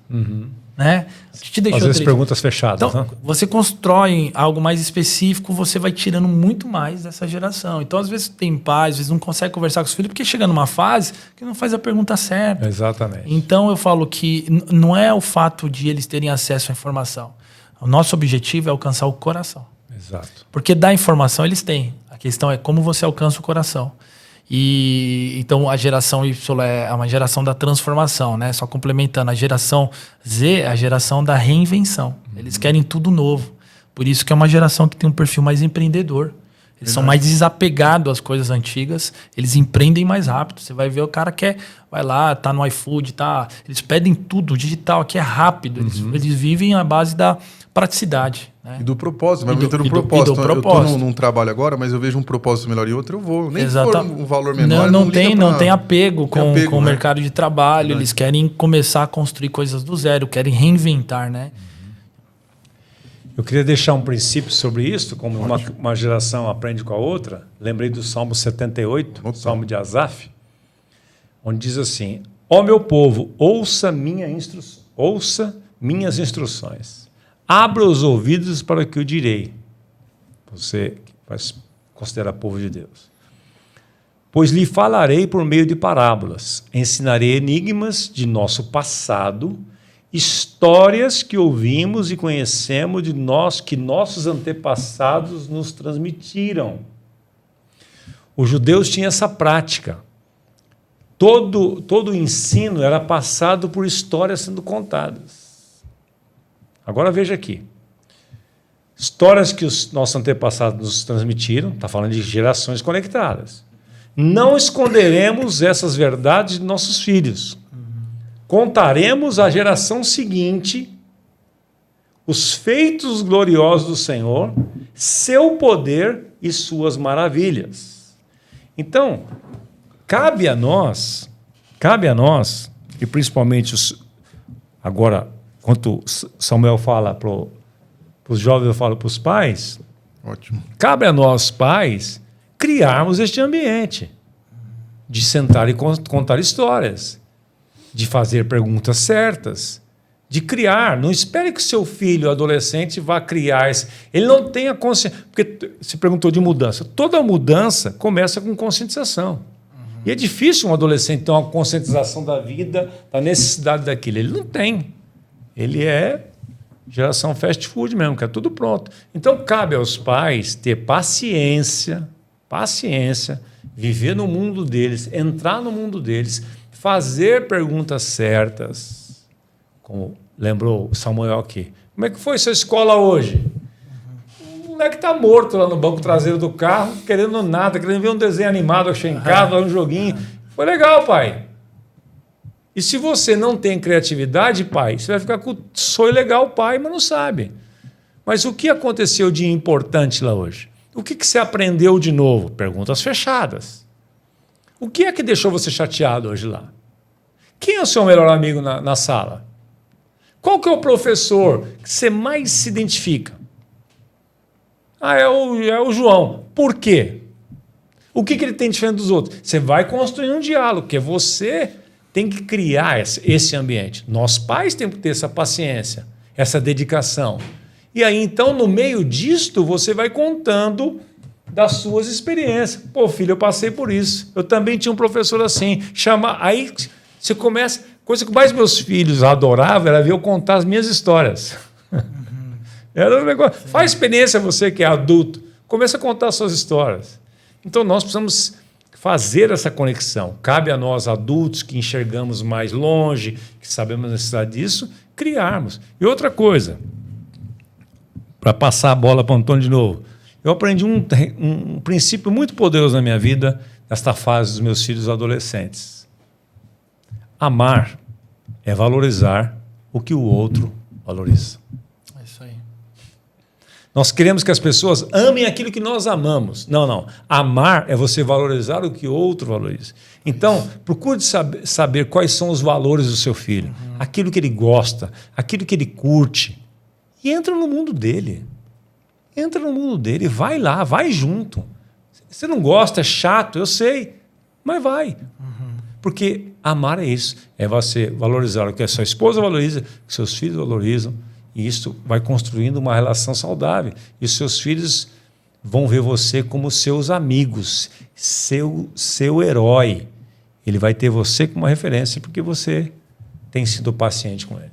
[SPEAKER 3] Né? O que te deixou
[SPEAKER 2] Às vezes
[SPEAKER 3] triste?
[SPEAKER 2] perguntas fechadas.
[SPEAKER 3] Então,
[SPEAKER 2] Né?
[SPEAKER 3] você constrói algo mais específico, você vai tirando muito mais dessa geração. Então, às vezes tem pais, às vezes não consegue conversar com os filhos, porque chega numa fase que não faz a pergunta certa.
[SPEAKER 2] Exatamente.
[SPEAKER 3] Então, eu falo que não é o fato de eles terem acesso à informação. O nosso objetivo é alcançar o coração.
[SPEAKER 2] Exato.
[SPEAKER 3] Porque da informação eles têm. A questão é como você alcança o coração. E então a geração Y é uma geração da transformação, né? Só complementando, a geração Z é a geração da reinvenção. Eles querem tudo novo. Por isso que é uma geração que tem um perfil mais empreendedor. Eles são mais desapegados às coisas antigas, eles empreendem mais rápido. Você vai ver o cara que vai lá, tá no iFood, tá, eles pedem tudo, o digital aqui é rápido. Eles vivem à base da praticidade. Né?
[SPEAKER 1] E do propósito, vai
[SPEAKER 3] E do-
[SPEAKER 1] aumentando o
[SPEAKER 3] e do-
[SPEAKER 1] propósito.
[SPEAKER 3] e do
[SPEAKER 1] Eu tô
[SPEAKER 3] propósito.
[SPEAKER 1] num trabalho agora, mas eu vejo um propósito melhor e outro, eu vou. Nem se for um valor menor,
[SPEAKER 3] Não,
[SPEAKER 1] liga
[SPEAKER 3] tem,
[SPEAKER 1] pra-
[SPEAKER 3] não tem apego com o
[SPEAKER 1] né?
[SPEAKER 3] mercado de trabalho. Eles querem começar a construir coisas do zero, querem reinventar, né?
[SPEAKER 2] Eu queria deixar um princípio sobre isso, como uma geração aprende com a outra. Lembrei do Salmo 78,
[SPEAKER 1] Opa.
[SPEAKER 2] Salmo de Asaf, onde diz assim: ó meu povo, ouça minhas instruções. Abra os ouvidos para o que eu direi. Você que vai se considerar povo de Deus. Pois lhe falarei por meio de parábolas, ensinarei enigmas de nosso passado, histórias que ouvimos e conhecemos de nós, que nossos antepassados nos transmitiram. Os judeus tinham essa prática. Todo o ensino era passado por histórias sendo contadas. Agora veja aqui. Histórias que os nossos antepassados nos transmitiram, está falando de gerações conectadas. Não esconderemos essas verdades de nossos filhos. Contaremos à geração seguinte os feitos gloriosos do Senhor, seu poder e suas maravilhas. Então, cabe a nós, e principalmente agora, quando Samuel fala para os jovens, eu falo para os pais,
[SPEAKER 1] Ótimo.
[SPEAKER 2] cabe a nós, pais, criarmos este ambiente de sentar e contar histórias, de fazer perguntas certas, de criar. Não espere que o seu filho, adolescente, vá criar. Ele não tem a consciência. Porque você perguntou de mudança. Toda mudança começa com conscientização. E é difícil um adolescente ter uma conscientização da vida, da necessidade daquilo. Ele não tem. Ele é geração fast food mesmo, que é tudo pronto. Então, cabe aos pais ter paciência, viver no mundo deles, entrar no mundo deles, fazer perguntas certas. Como lembrou o Samuel aqui. Como é que foi sua escola hoje? O moleque está morto lá no banco traseiro do carro, querendo nada, querendo ver um desenho animado, achei em casa, um joguinho. Foi legal, pai. E se você não tem criatividade, pai, você vai ficar com sonho legal, pai, mas não sabe. Mas o que aconteceu de importante lá hoje? O que você aprendeu de novo? Perguntas fechadas. O que é que deixou você chateado hoje lá? Quem é o seu melhor amigo na sala? Qual que é o professor que você mais se identifica? É o João. Por quê? O que ele tem diferente dos outros? Você vai construir um diálogo, porque você tem que criar esse ambiente. Nós pais temos que ter essa paciência, essa dedicação. E aí, então, no meio disto, você vai contando das suas experiências. Pô, filho, eu passei por isso. Eu também tinha um professor assim. Aí você começa... Coisa que mais meus filhos adoravam era ver eu contar as minhas histórias. Era um negócio. Faz experiência você que é adulto. Começa a contar as suas histórias. Então, nós precisamos fazer essa conexão. Cabe a nós, adultos, que enxergamos mais longe, que sabemos a necessidade disso, criarmos. E outra coisa, para passar a bola para o Antônio de novo, eu aprendi um princípio muito poderoso na minha vida, nesta fase dos meus filhos adolescentes. Amar é valorizar o que o outro valoriza.
[SPEAKER 3] É isso aí.
[SPEAKER 2] Nós queremos que as pessoas amem aquilo que nós amamos. Não. Amar é você valorizar o que o outro valoriza. Então, procure saber quais são os valores do seu filho, aquilo que ele gosta, aquilo que ele curte. E entra no mundo dele. Entra no mundo dele, vai lá, vai junto. Você não gosta, é chato, eu sei, mas vai. Porque amar é isso, é você valorizar o que a sua esposa valoriza, o que seus filhos valorizam, e isso vai construindo uma relação saudável. E os seus filhos vão ver você como seus amigos, seu herói. Ele vai ter você como uma referência porque você tem sido paciente com ele.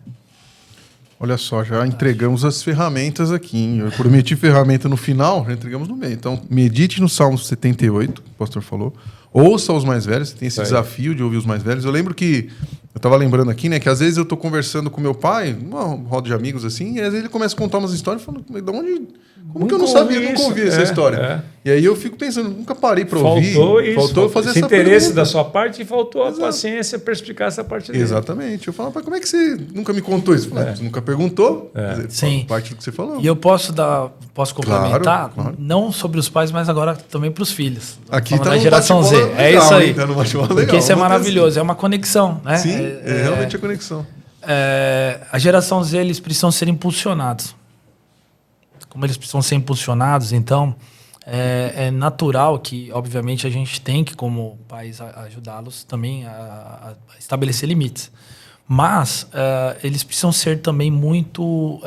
[SPEAKER 1] Olha só, já entregamos as ferramentas aqui, hein? Eu prometi ferramenta no final, já entregamos no meio. Então, medite no Salmo 78, que o pastor falou. Ouça os mais velhos, você tem esse desafio de ouvir os mais velhos. Eu lembro que, eu estava lembrando aqui, né, que às vezes eu estou conversando com meu pai, numa roda de amigos assim, e às vezes ele começa a contar umas histórias e fala, de onde... Como que eu não sabia, eu nunca ouvi essa história? E aí eu fico pensando, nunca parei para ouvir. Faltou fazer essa
[SPEAKER 2] interesse
[SPEAKER 1] pergunta
[SPEAKER 2] da sua parte e faltou a paciência para explicar essa parte dele.
[SPEAKER 1] Exatamente. Eu falo, pai, como é que você nunca me contou isso? Você nunca perguntou? Dizer,
[SPEAKER 3] sim.
[SPEAKER 1] Parte do que você falou.
[SPEAKER 3] E eu posso complementar,
[SPEAKER 1] claro.
[SPEAKER 3] não sobre os pais, mas agora também para os filhos.
[SPEAKER 1] Aqui tá
[SPEAKER 3] na geração Z.
[SPEAKER 1] Legal,
[SPEAKER 3] é isso aí.
[SPEAKER 1] Tá legal,
[SPEAKER 3] porque isso é maravilhoso, é uma conexão. Né?
[SPEAKER 1] Sim, é realmente a conexão.
[SPEAKER 3] A geração Z, eles precisam ser impulsionados. Como eles precisam ser impulsionados, então é natural que, obviamente, a gente tem que, como pais, ajudá-los também a estabelecer limites. Mas eles precisam ser também muito,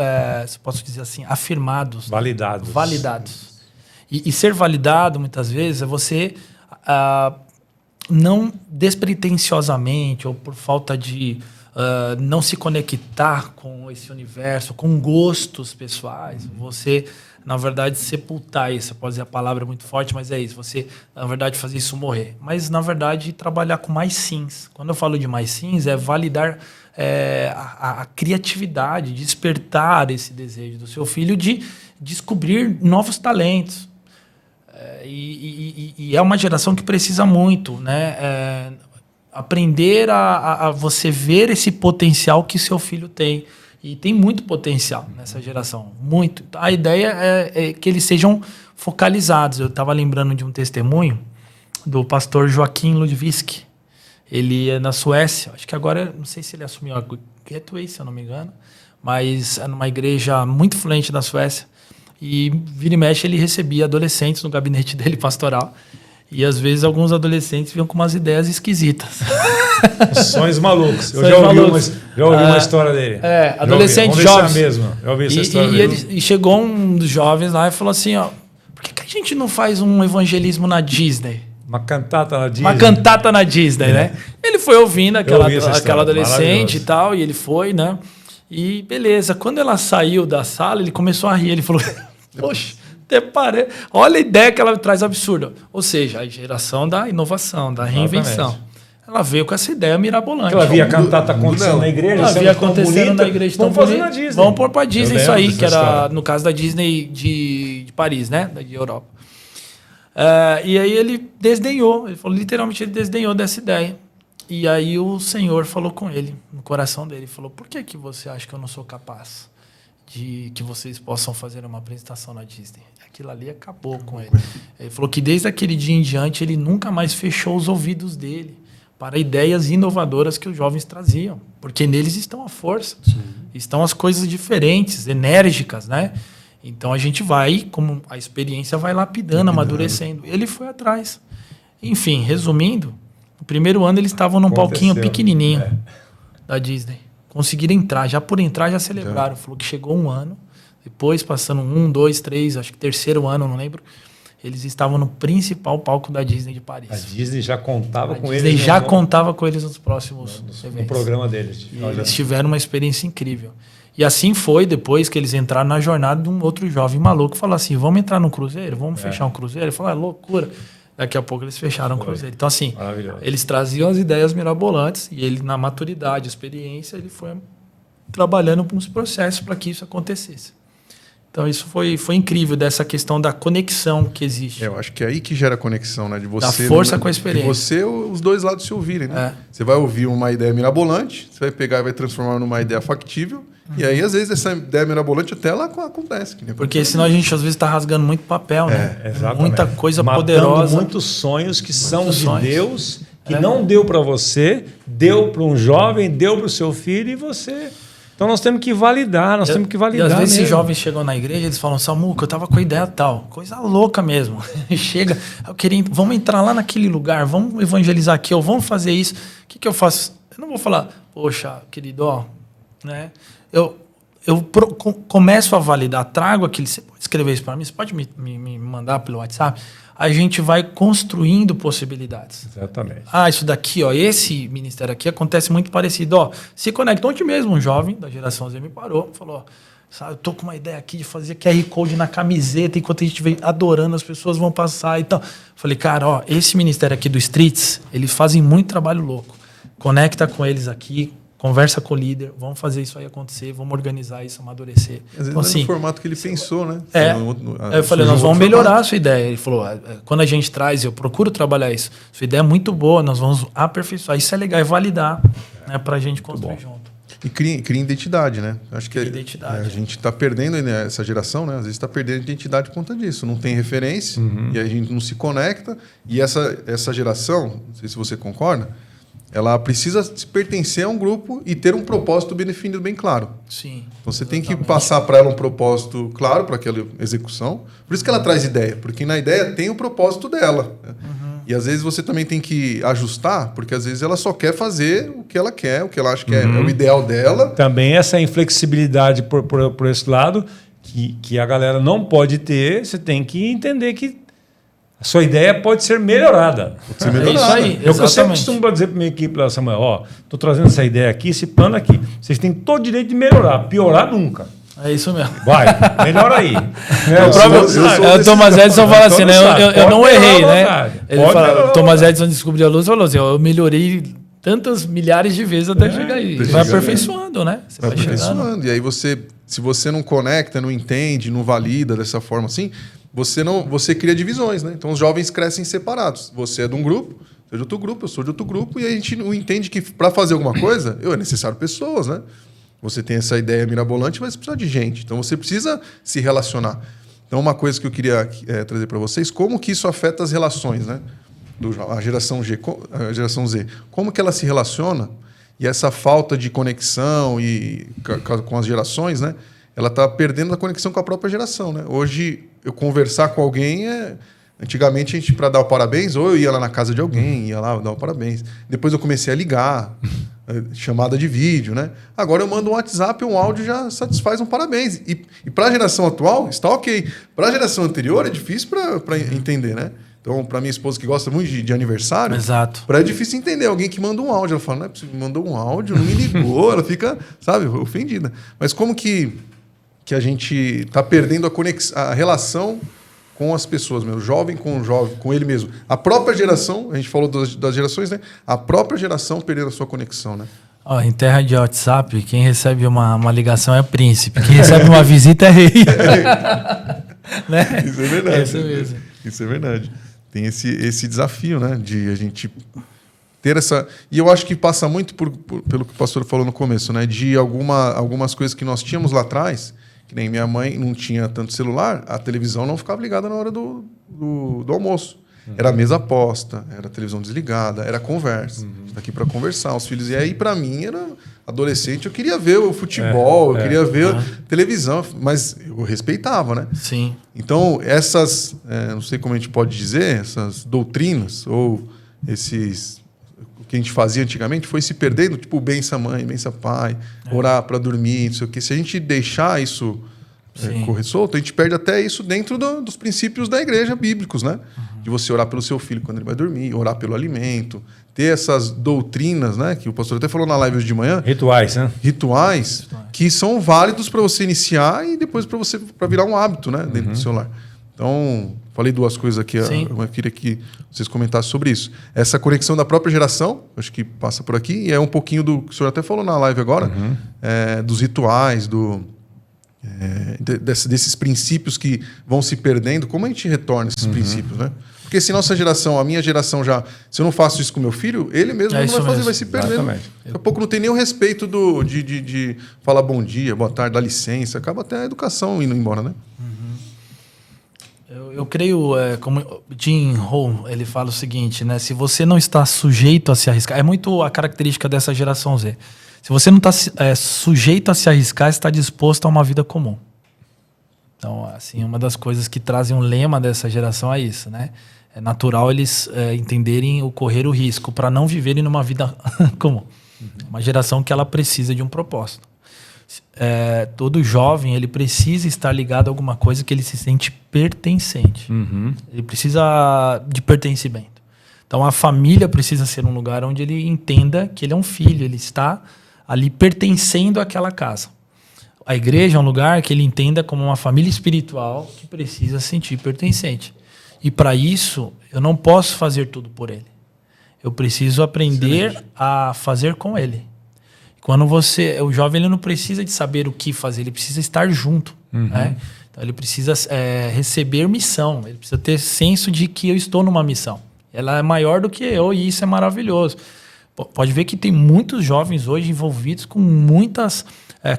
[SPEAKER 3] se posso dizer assim, afirmados. Validados. E ser validado, muitas vezes, é você não despretensiosamente ou por falta de... não se conectar com esse universo, com gostos pessoais. Você, na verdade, sepultar isso. Pode dizer a palavra muito forte, mas é isso. Você, na verdade, fazer isso morrer. Mas, na verdade, trabalhar com mais sims. Quando eu falo de mais sims, é validar a criatividade, despertar esse desejo do seu filho de descobrir novos talentos. E é uma geração que precisa muito, né? Aprender a você ver esse potencial que seu filho tem. E tem muito potencial nessa geração, muito. A ideia é que eles sejam focalizados. Eu estava lembrando de um testemunho do pastor Joaquim Ludvig. Ele é na Suécia, acho que agora, não sei se ele assumiu a Gateway, se eu não me engano, mas é numa igreja muito influente da Suécia. E vira e mexe ele recebia adolescentes no gabinete dele pastoral. E às vezes alguns adolescentes vinham com umas ideias esquisitas.
[SPEAKER 2] Sonhos malucos. Eu já ouvi uma história dele.
[SPEAKER 3] Adolescentes jovens.
[SPEAKER 2] Já ouvi essa história dele.
[SPEAKER 3] E chegou um dos jovens lá e falou assim, por que a gente não faz um evangelismo na Disney?
[SPEAKER 2] Uma cantata na Disney.
[SPEAKER 3] Uma cantata na Disney, né? Ele foi ouvindo aquela adolescente e tal, e ele foi, né? E beleza. Quando ela saiu da sala, ele começou a rir. Ele falou, poxa... Olha a ideia que ela traz absurda. Ou seja, a geração da inovação, da reinvenção. Exatamente. Ela veio com essa ideia mirabolante.
[SPEAKER 2] Ela via a cantata acontecendo na igreja.
[SPEAKER 3] Ela via acontecendo na igreja.
[SPEAKER 2] Vamos fazer na Disney.
[SPEAKER 3] Vamos pôr para Disney isso aí, que era no caso da Disney de Paris, né? De Europa. E aí ele desdenhou. Ele falou, literalmente, ele desdenhou dessa ideia. E aí o Senhor falou com ele, no coração dele. Falou, por que você acha que eu não sou capaz de que vocês possam fazer uma apresentação na Disney? Aquilo ali acabou com ele. Ele falou que desde aquele dia em diante ele nunca mais fechou os ouvidos dele para ideias inovadoras que os jovens traziam, porque neles estão a força, estão as coisas diferentes, enérgicas, né? Então a gente vai, como a experiência vai lapidando, amadurecendo. Ele foi atrás. Enfim, resumindo, no primeiro ano eles estavam num palquinho pequenininho da Disney. Conseguiram entrar, já por entrar já celebraram. Falou que chegou um ano. Depois, passando 1, 2, 3, acho que terceiro ano, não lembro, eles estavam no principal palco da Disney de Paris.
[SPEAKER 2] A Disney já contava com eles.
[SPEAKER 3] A Disney já contava com eles nos próximos eventos.
[SPEAKER 2] No programa deles.
[SPEAKER 3] Eles tiveram uma experiência incrível. E assim foi depois que eles entraram na jornada de um outro jovem maluco. Falou assim, vamos entrar num cruzeiro? Vamos fechar um cruzeiro? Ele falou, loucura. Daqui a pouco eles fecharam o cruzeiro. Então assim, eles traziam as ideias mirabolantes e ele, na maturidade, experiência, ele foi trabalhando nos processos para que isso acontecesse. Então isso foi incrível, dessa questão da conexão que existe.
[SPEAKER 1] Eu acho que é aí que gera a conexão, né? De você,
[SPEAKER 3] da força com a experiência.
[SPEAKER 1] De você, os dois lados se ouvirem, né? Você vai ouvir uma ideia mirabolante, você vai pegar e vai transformar numa ideia factível, e aí, às vezes, essa ideia mirabolante até ela acontece.
[SPEAKER 3] Porque senão a gente, às vezes, está rasgando muito papel, né?
[SPEAKER 2] Exatamente.
[SPEAKER 3] Muita coisa
[SPEAKER 2] matando
[SPEAKER 3] poderosa.
[SPEAKER 2] Muitos sonhos que são de Deus, que não deu para você, deu para um jovem, deu para o seu filho, e você... Então nós temos que validar, temos que validar.
[SPEAKER 3] E às vezes
[SPEAKER 2] mesmo.
[SPEAKER 3] esses jovens chegam na igreja, eles falam, Samuca, eu tava com a ideia tal, coisa louca mesmo. Chega, vamos entrar lá naquele lugar, vamos evangelizar aqui, ou vamos fazer isso. O que eu faço? Eu não vou falar, poxa, querido, ó, né? Eu começo a validar, trago aquele, você pode escrever isso para mim, você pode me mandar pelo WhatsApp? A gente vai construindo possibilidades.
[SPEAKER 2] Exatamente.
[SPEAKER 3] Isso daqui, ó, esse ministério aqui acontece muito parecido. Ó, se conecta. Ontem mesmo um jovem da geração Z me parou, falou, sabe, eu tô com uma ideia aqui de fazer QR Code na camiseta, enquanto a gente vem adorando, as pessoas vão passar e tal. Falei, cara, ó, esse ministério aqui do Streets, eles fazem muito trabalho louco. Conecta com eles aqui, conversa com o líder, vamos fazer isso aí acontecer, vamos organizar isso, amadurecer.
[SPEAKER 1] Às vezes
[SPEAKER 3] então, assim,
[SPEAKER 1] no formato que ele pensou, né?
[SPEAKER 3] Eu falei, nós vamos melhorar a sua ideia. Ele falou, quando a gente traz, eu procuro trabalhar isso. Sua ideia é muito boa, nós vamos aperfeiçoar. Isso é legal, é validar, né, para a gente construir junto.
[SPEAKER 1] E cria identidade, né? Acho que
[SPEAKER 3] identidade.
[SPEAKER 1] A gente está perdendo, né, essa geração, né? Às vezes está perdendo identidade por conta disso. Não tem referência, e a gente não se conecta. E essa geração, não sei se você concorda, ela precisa pertencer a um grupo e ter um propósito bem definido, bem claro.
[SPEAKER 3] Sim.
[SPEAKER 1] Então você tem que passar para ela um propósito claro para aquela execução. Por isso que ela traz ideia, porque na ideia tem o propósito dela. E às vezes você também tem que ajustar, porque às vezes ela só quer fazer o que ela quer, o que ela acha que é o ideal dela.
[SPEAKER 2] Também essa inflexibilidade por esse lado, que a galera não pode ter, você tem que entender que a sua ideia pode ser melhorada.
[SPEAKER 1] Pode ser melhorada.
[SPEAKER 3] É isso aí,
[SPEAKER 2] Eu sempre costumo dizer para minha equipe lá, Samuel, ó, estou trazendo essa ideia aqui, esse plano aqui. Vocês têm todo o direito de melhorar. Piorar nunca.
[SPEAKER 3] É isso mesmo.
[SPEAKER 2] Vai, melhora aí.
[SPEAKER 3] O Thomas Edison fala assim, né? Eu não errei, né? Ele fala, o Thomas Edison descobriu a luz e falou assim, eu melhorei tantas milhares de vezes até chegar aí. Vai aperfeiçoando, né? Você vai
[SPEAKER 1] aperfeiçoando. E aí se você não conecta, não entende, não valida dessa forma assim, você cria divisões, né? Então os jovens crescem separados. Você é de um grupo, você é de outro grupo, eu sou de outro grupo, e a gente não entende que para fazer alguma coisa, é necessário pessoas, né? Você tem essa ideia mirabolante, mas precisa de gente. Então você precisa se relacionar. Então uma coisa que eu queria trazer para vocês, como que isso afeta as relações, né? A geração Z. Como que ela se relaciona, e essa falta de conexão com as gerações, né? Ela está perdendo a conexão com a própria geração, né? Hoje, eu conversar com alguém Antigamente, a gente, para dar o parabéns, ou eu ia lá na casa de alguém, ia lá dar o parabéns. Depois eu comecei a ligar, chamada de vídeo, né? Agora eu mando um WhatsApp, um áudio já satisfaz um parabéns. E para a geração atual, está ok. Para a geração anterior, é difícil para entender, né? Então, para minha esposa que gosta muito de aniversário, para é difícil entender alguém que manda um áudio. Ela fala, não é possível, mandou um áudio, não me ligou. Ela fica, sabe, ofendida. Mas como que a gente está perdendo a relação com as pessoas, o jovem, com ele mesmo. A própria geração, a gente falou das gerações, né? A própria geração perdendo a sua conexão, né?
[SPEAKER 3] Em terra de WhatsApp, quem recebe uma ligação é príncipe, quem recebe uma visita é rei. Né?
[SPEAKER 1] Isso é verdade.
[SPEAKER 3] É isso mesmo.
[SPEAKER 1] Isso é verdade. Tem esse desafio, né? De a gente ter essa... E eu acho que passa muito pelo que o pastor falou no começo, né? De algumas coisas que nós tínhamos lá atrás, que nem minha mãe não tinha tanto celular, a televisão não ficava ligada na hora do almoço. Era mesa posta, era televisão desligada, era conversa. A gente tá aqui para conversar, os filhos. E aí, para mim, era adolescente, eu queria ver o futebol, eu queria ver televisão, mas eu respeitava, né?
[SPEAKER 3] Sim.
[SPEAKER 1] Então, não sei como a gente pode dizer, essas doutrinas, ou o que a gente fazia antigamente, foi se perdendo, tipo, bença mãe, bença pai, orar para dormir, não sei o quê. Se a gente deixar isso correr solto, a gente perde até isso dentro dos princípios da igreja bíblicos, né? De você orar pelo seu filho quando ele vai dormir, orar pelo alimento, ter essas doutrinas, né? Que o pastor até falou na live hoje de manhã.
[SPEAKER 2] Rituais, né?
[SPEAKER 1] Rituais que são válidos para você iniciar e depois para virar um hábito, né? Dentro do seu lar. Então, falei duas coisas aqui. Eu queria que vocês comentassem sobre isso. Essa conexão da própria geração, acho que passa por aqui, e é um pouquinho do que o senhor até falou na live agora, dos rituais, desses princípios que vão se perdendo, como a gente retorna esses princípios, né? Porque se nossa geração, a minha geração já... Se eu não faço isso com meu filho, ele mesmo não vai fazer, vai se perdendo.
[SPEAKER 2] Exatamente.
[SPEAKER 1] Daqui a pouco não tem nem o respeito de falar bom dia, boa tarde, dá licença. Acaba até a educação indo embora, né?
[SPEAKER 3] Eu creio, como Jim Rohn, ele fala o seguinte, né? Se você não está sujeito a se arriscar... É muito a característica dessa geração Z. Se você não está sujeito a se arriscar, está disposto a uma vida comum. Então, assim, uma das coisas que trazem um lema dessa geração é isso, né? É natural eles entenderem o correr o risco para não viverem numa vida comum. Uma geração que ela precisa de um propósito. Todo jovem ele precisa estar ligado a alguma coisa que ele se sente pertencente. Ele precisa de pertencimento. Então, a família precisa ser um lugar onde ele entenda que ele é um filho, ele está ali pertencendo àquela casa. A igreja é um lugar que ele entenda como uma família espiritual que precisa sentir pertencente. E para isso, eu não posso fazer tudo por ele. Eu preciso aprender a fazer com ele. Quando o jovem ele não precisa de saber o que fazer, ele precisa estar junto. Né? Então ele precisa receber missão, ele precisa ter senso de que eu estou numa missão. Ela é maior do que eu e isso é maravilhoso. Pode ver que tem muitos jovens hoje envolvidos com muitas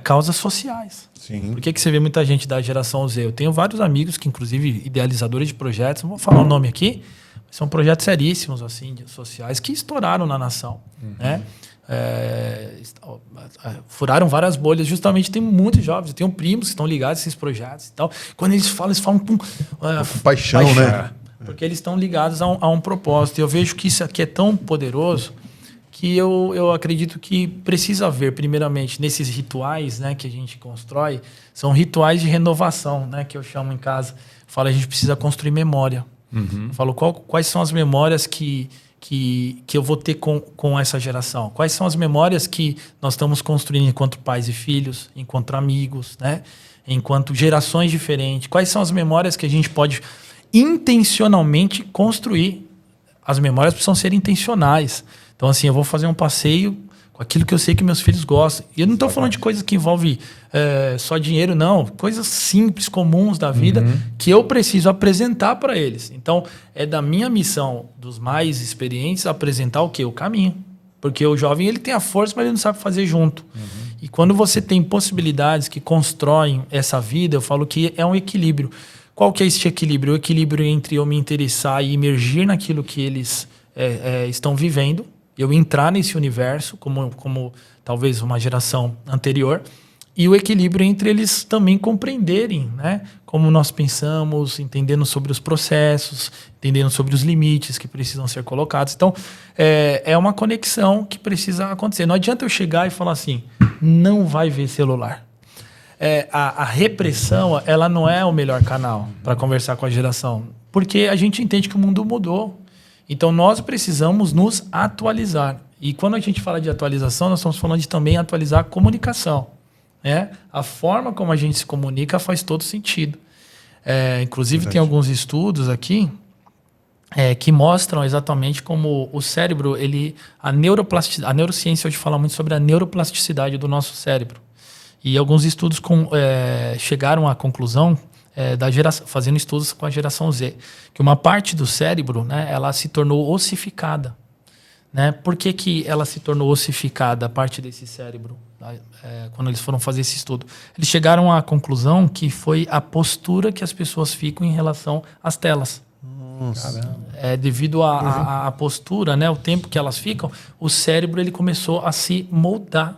[SPEAKER 3] causas sociais.
[SPEAKER 1] Sim.
[SPEAKER 3] Por que você vê muita gente da geração Z? Eu tenho vários amigos que, inclusive, idealizadores de projetos, não vou falar o nome aqui, mas são projetos seríssimos, assim, sociais, que estouraram na nação. Né? Furaram várias bolhas. Justamente tem muitos jovens, eu tenho primos que estão ligados a esses projetos e tal. Quando eles falam com
[SPEAKER 1] paixão, né?
[SPEAKER 3] Porque eles estão ligados a um propósito. E eu vejo que isso aqui é tão poderoso que eu acredito que precisa haver, primeiramente, nesses rituais, né, que a gente constrói, são rituais de renovação, né, que eu chamo em casa. Eu falo, a gente precisa construir memória. Eu falo, quais são as memórias que eu vou ter com essa geração? Quais são as memórias que nós estamos construindo enquanto pais e filhos, enquanto amigos, né, enquanto gerações diferentes? Quais são as memórias que a gente pode intencionalmente construir? As memórias precisam ser intencionais. Então, assim, eu vou fazer um passeio com aquilo que eu sei que meus filhos gostam. E eu não estou falando de coisas que envolvem só dinheiro, não. Coisas simples, comuns da vida, que eu preciso apresentar para eles. Então, é da minha missão, dos mais experientes, apresentar o quê? O caminho. Porque o jovem ele tem a força, mas ele não sabe fazer junto. E quando você tem possibilidades que constroem essa vida, eu falo que é um equilíbrio. Qual que é esse equilíbrio? O equilíbrio entre eu me interessar e imergir naquilo que eles estão vivendo, eu entrar nesse universo como talvez uma geração anterior, e o equilíbrio entre eles também compreenderem, né, como nós pensamos, entendendo sobre os processos, entendendo sobre os limites que precisam ser colocados. Então, é uma conexão que precisa acontecer. Não adianta eu chegar e falar assim, não vai ver celular. A repressão, ela não é o melhor canal para conversar com a geração, porque a gente entende que o mundo mudou. Então, nós precisamos nos atualizar. E quando a gente fala de atualização, nós estamos falando de também atualizar a comunicação. Né? A forma como a gente se comunica faz todo sentido. Inclusive, tem alguns estudos aqui que mostram exatamente como o cérebro, a neurociência hoje fala muito sobre a neuroplasticidade do nosso cérebro. E alguns estudos chegaram à conclusão, fazendo estudos com a geração Z, que uma parte do cérebro, né, ela se tornou ossificada. Né? Por que ela se tornou ossificada, a parte desse cérebro, quando eles foram fazer esse estudo? Eles chegaram à conclusão que foi a postura que as pessoas ficam em relação às telas. Nossa. Devido à postura, né, o tempo que elas ficam, o cérebro ele começou a se moldar.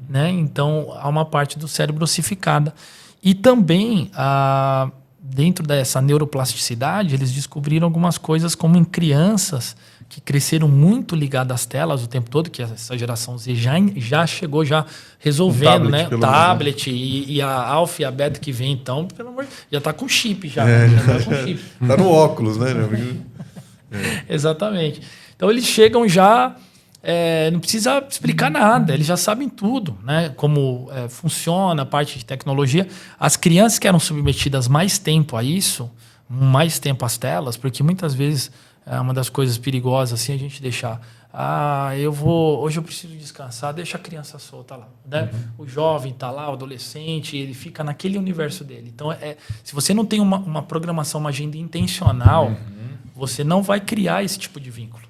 [SPEAKER 3] Né? Então, há uma parte do cérebro ossificada. E também, dentro dessa neuroplasticidade, eles descobriram algumas coisas, como em crianças que cresceram muito ligadas às telas o tempo todo, que essa geração Z já chegou resolvendo, né? O tablet e a alfa e a beta que vem, então, pelo amor de Deus, já está com chip já.
[SPEAKER 1] Está no óculos, né?
[SPEAKER 3] Exatamente. Então, eles chegam já... não precisa explicar nada, eles já sabem tudo, né? Como funciona a parte de tecnologia. As crianças que eram submetidas mais tempo a isso, mais tempo às telas, porque muitas vezes é uma das coisas perigosas assim, a gente deixar hoje eu preciso descansar, deixa a criança solta lá, né? O jovem tá lá, o adolescente, ele fica naquele universo dele. Então, se você não tem uma programação, uma agenda intencional, você não vai criar esse tipo de vínculo.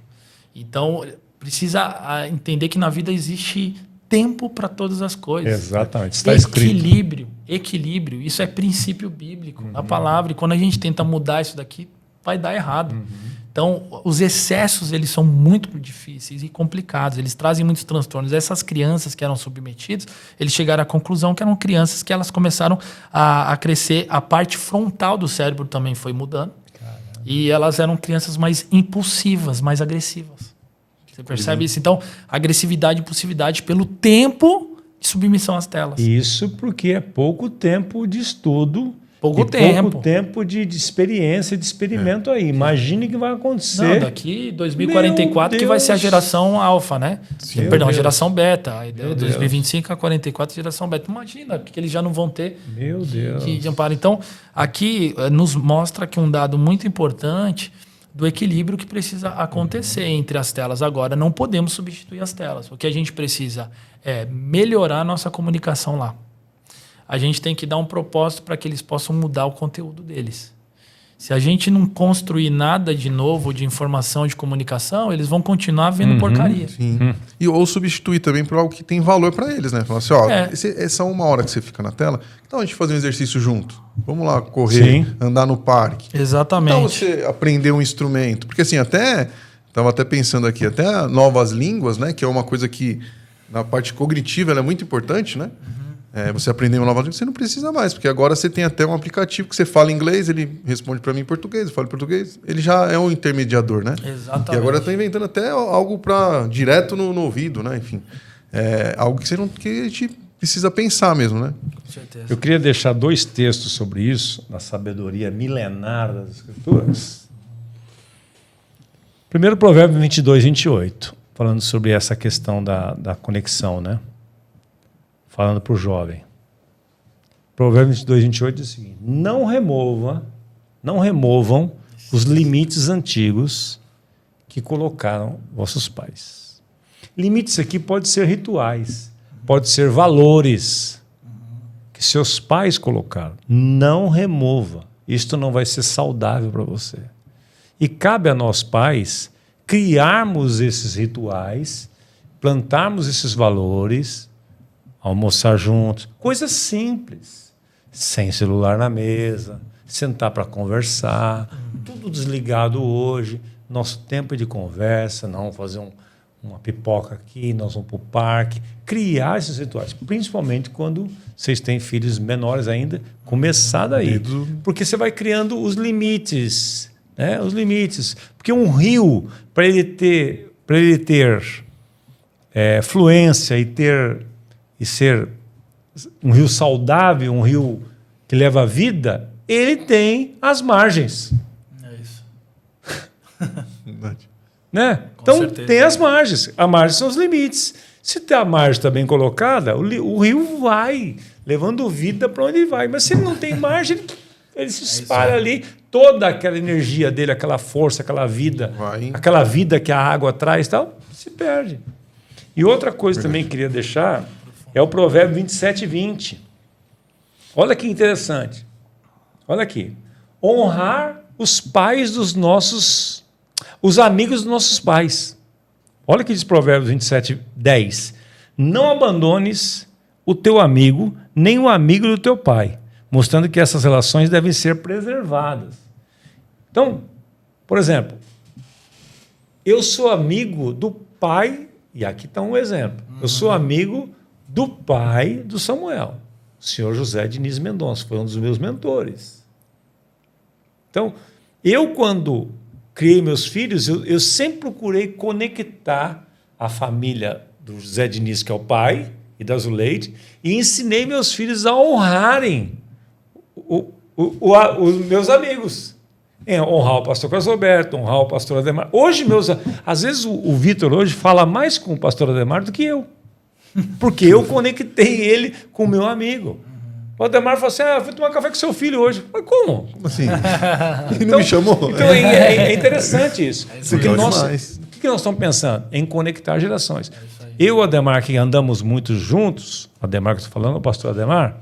[SPEAKER 3] Então, precisa entender que na vida existe tempo para todas as coisas.
[SPEAKER 2] Exatamente, está escrito.
[SPEAKER 3] Equilíbrio, isso é princípio bíblico na palavra. E quando a gente tenta mudar isso daqui, vai dar errado. Então, os excessos, eles são muito difíceis e complicados. Eles trazem muitos transtornos. Essas crianças que eram submetidas, eles chegaram à conclusão que eram crianças que elas começaram a crescer. A parte frontal do cérebro também foi mudando. Caramba. E elas eram crianças mais impulsivas, mais agressivas. Você percebe isso? Então, agressividade e impulsividade pelo tempo de submissão às telas.
[SPEAKER 2] Isso porque é pouco tempo de estudo. Pouco tempo de experiência, de experimento aí. Imagine que vai acontecer.
[SPEAKER 3] Não, daqui 2044 que vai ser a geração alfa, né? Perdão, a geração beta. Aí 2025 a 44 geração beta. Imagina, porque eles já não vão ter de amparo. Então, aqui nos mostra que um dado muito importante do equilíbrio que precisa acontecer entre as telas. Agora, não podemos substituir as telas. O que a gente precisa é melhorar a nossa comunicação lá. A gente tem que dar um propósito para que eles possam mudar o conteúdo deles. Se a gente não construir nada de novo, de informação, de comunicação, eles vão continuar vendo porcaria.
[SPEAKER 1] Sim. Ou substituir também por algo que tem valor para eles, né? Falar assim, essa 1 hora que você fica na tela, então a gente fazer um exercício junto. Vamos lá correr, andar no parque.
[SPEAKER 3] Exatamente.
[SPEAKER 1] Então você aprender um instrumento. Porque assim, estava até pensando aqui, até novas línguas, né? Que é uma coisa que na parte cognitiva ela é muito importante, né? Você aprender uma nova língua, você não precisa mais, porque agora você tem até um aplicativo que você fala inglês, ele responde para mim em português, eu falo em português, ele já é um intermediador, né?
[SPEAKER 3] Exatamente.
[SPEAKER 1] E agora está inventando até algo para direto no ouvido, né? Enfim, algo que a gente precisa pensar mesmo, né?
[SPEAKER 3] Com certeza.
[SPEAKER 2] Eu queria deixar 2 textos sobre isso, na sabedoria milenar das Escrituras. Primeiro, Provérbio 22, 28, falando sobre essa questão da conexão, né? Falando para o jovem. Provérbio 22, 28 diz o seguinte: não removam os limites antigos que colocaram vossos pais. Limites aqui pode ser rituais, pode ser valores que seus pais colocaram. Não remova. Isto não vai ser saudável para você. E cabe a nós, pais, criarmos esses rituais, plantarmos esses valores, almoçar juntos, coisas simples, sem celular na mesa, sentar para conversar, tudo desligado hoje, nosso tempo é de conversa, não fazer uma pipoca aqui, nós vamos para o parque, criar esses rituais, principalmente quando vocês têm filhos menores ainda, começar daí, porque você vai criando os limites, né? Os limites, porque um rio, para ele ter fluência e ser um rio saudável, um rio que leva a vida, ele tem as margens.
[SPEAKER 3] É isso.
[SPEAKER 2] Né? Então, tem as margens. A margem são os limites. Se a margem está bem colocada, o rio vai levando vida para onde ele vai. Mas se ele não tem margem, ele se espalha ali. Toda aquela energia dele, aquela força, aquela vida que a água traz, tal, se perde. E outra coisa também que queria deixar é o Provérbio 27, 20. Olha que interessante. Olha aqui. Honrar os pais os amigos dos nossos pais. Olha o que diz Provérbios 27, 10. Não abandones o teu amigo, nem o amigo do teu pai, mostrando que essas relações devem ser preservadas. Então, por exemplo, eu sou amigo do pai, e aqui está um exemplo. Eu sou amigo do pai do Samuel, o senhor José Diniz Mendonça, foi um dos meus mentores. Então, quando criei meus filhos, eu sempre procurei conectar a família do José Diniz, que é o pai, e da Zuleide, e ensinei meus filhos a honrarem os meus amigos. Honrar o pastor Carlos Roberto, honrar o pastor Ademar. Hoje, às vezes o Vitor hoje fala mais com o pastor Ademar do que eu. Porque eu conectei ele com o meu amigo. O Ademar falou assim: fui tomar café com seu filho hoje. Mas como?
[SPEAKER 1] Como assim? Ele não me chamou?
[SPEAKER 2] Então é interessante isso. Porque o que nós estamos pensando? Em conectar gerações. Eu e o Ademar, que andamos muito juntos, Ademar que eu estou falando, o pastor Ademar,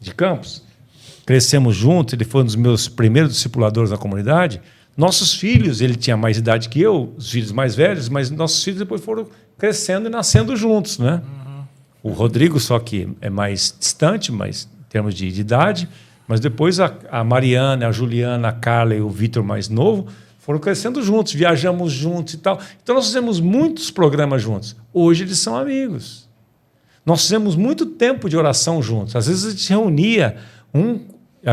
[SPEAKER 2] de Campos, crescemos juntos, ele foi um dos meus primeiros discipuladores na comunidade. Nossos filhos, ele tinha mais idade que eu, os filhos mais velhos, mas nossos filhos depois foram crescendo e nascendo juntos, né? O Rodrigo, só que é mais distante, mas em termos de idade, mas depois a Mariana, a Juliana, a Carla e o Vitor mais novo foram crescendo juntos, viajamos juntos e tal. Então nós fizemos muitos programas juntos. Hoje eles são amigos. Nós fizemos muito tempo de oração juntos. Às vezes a gente reunia,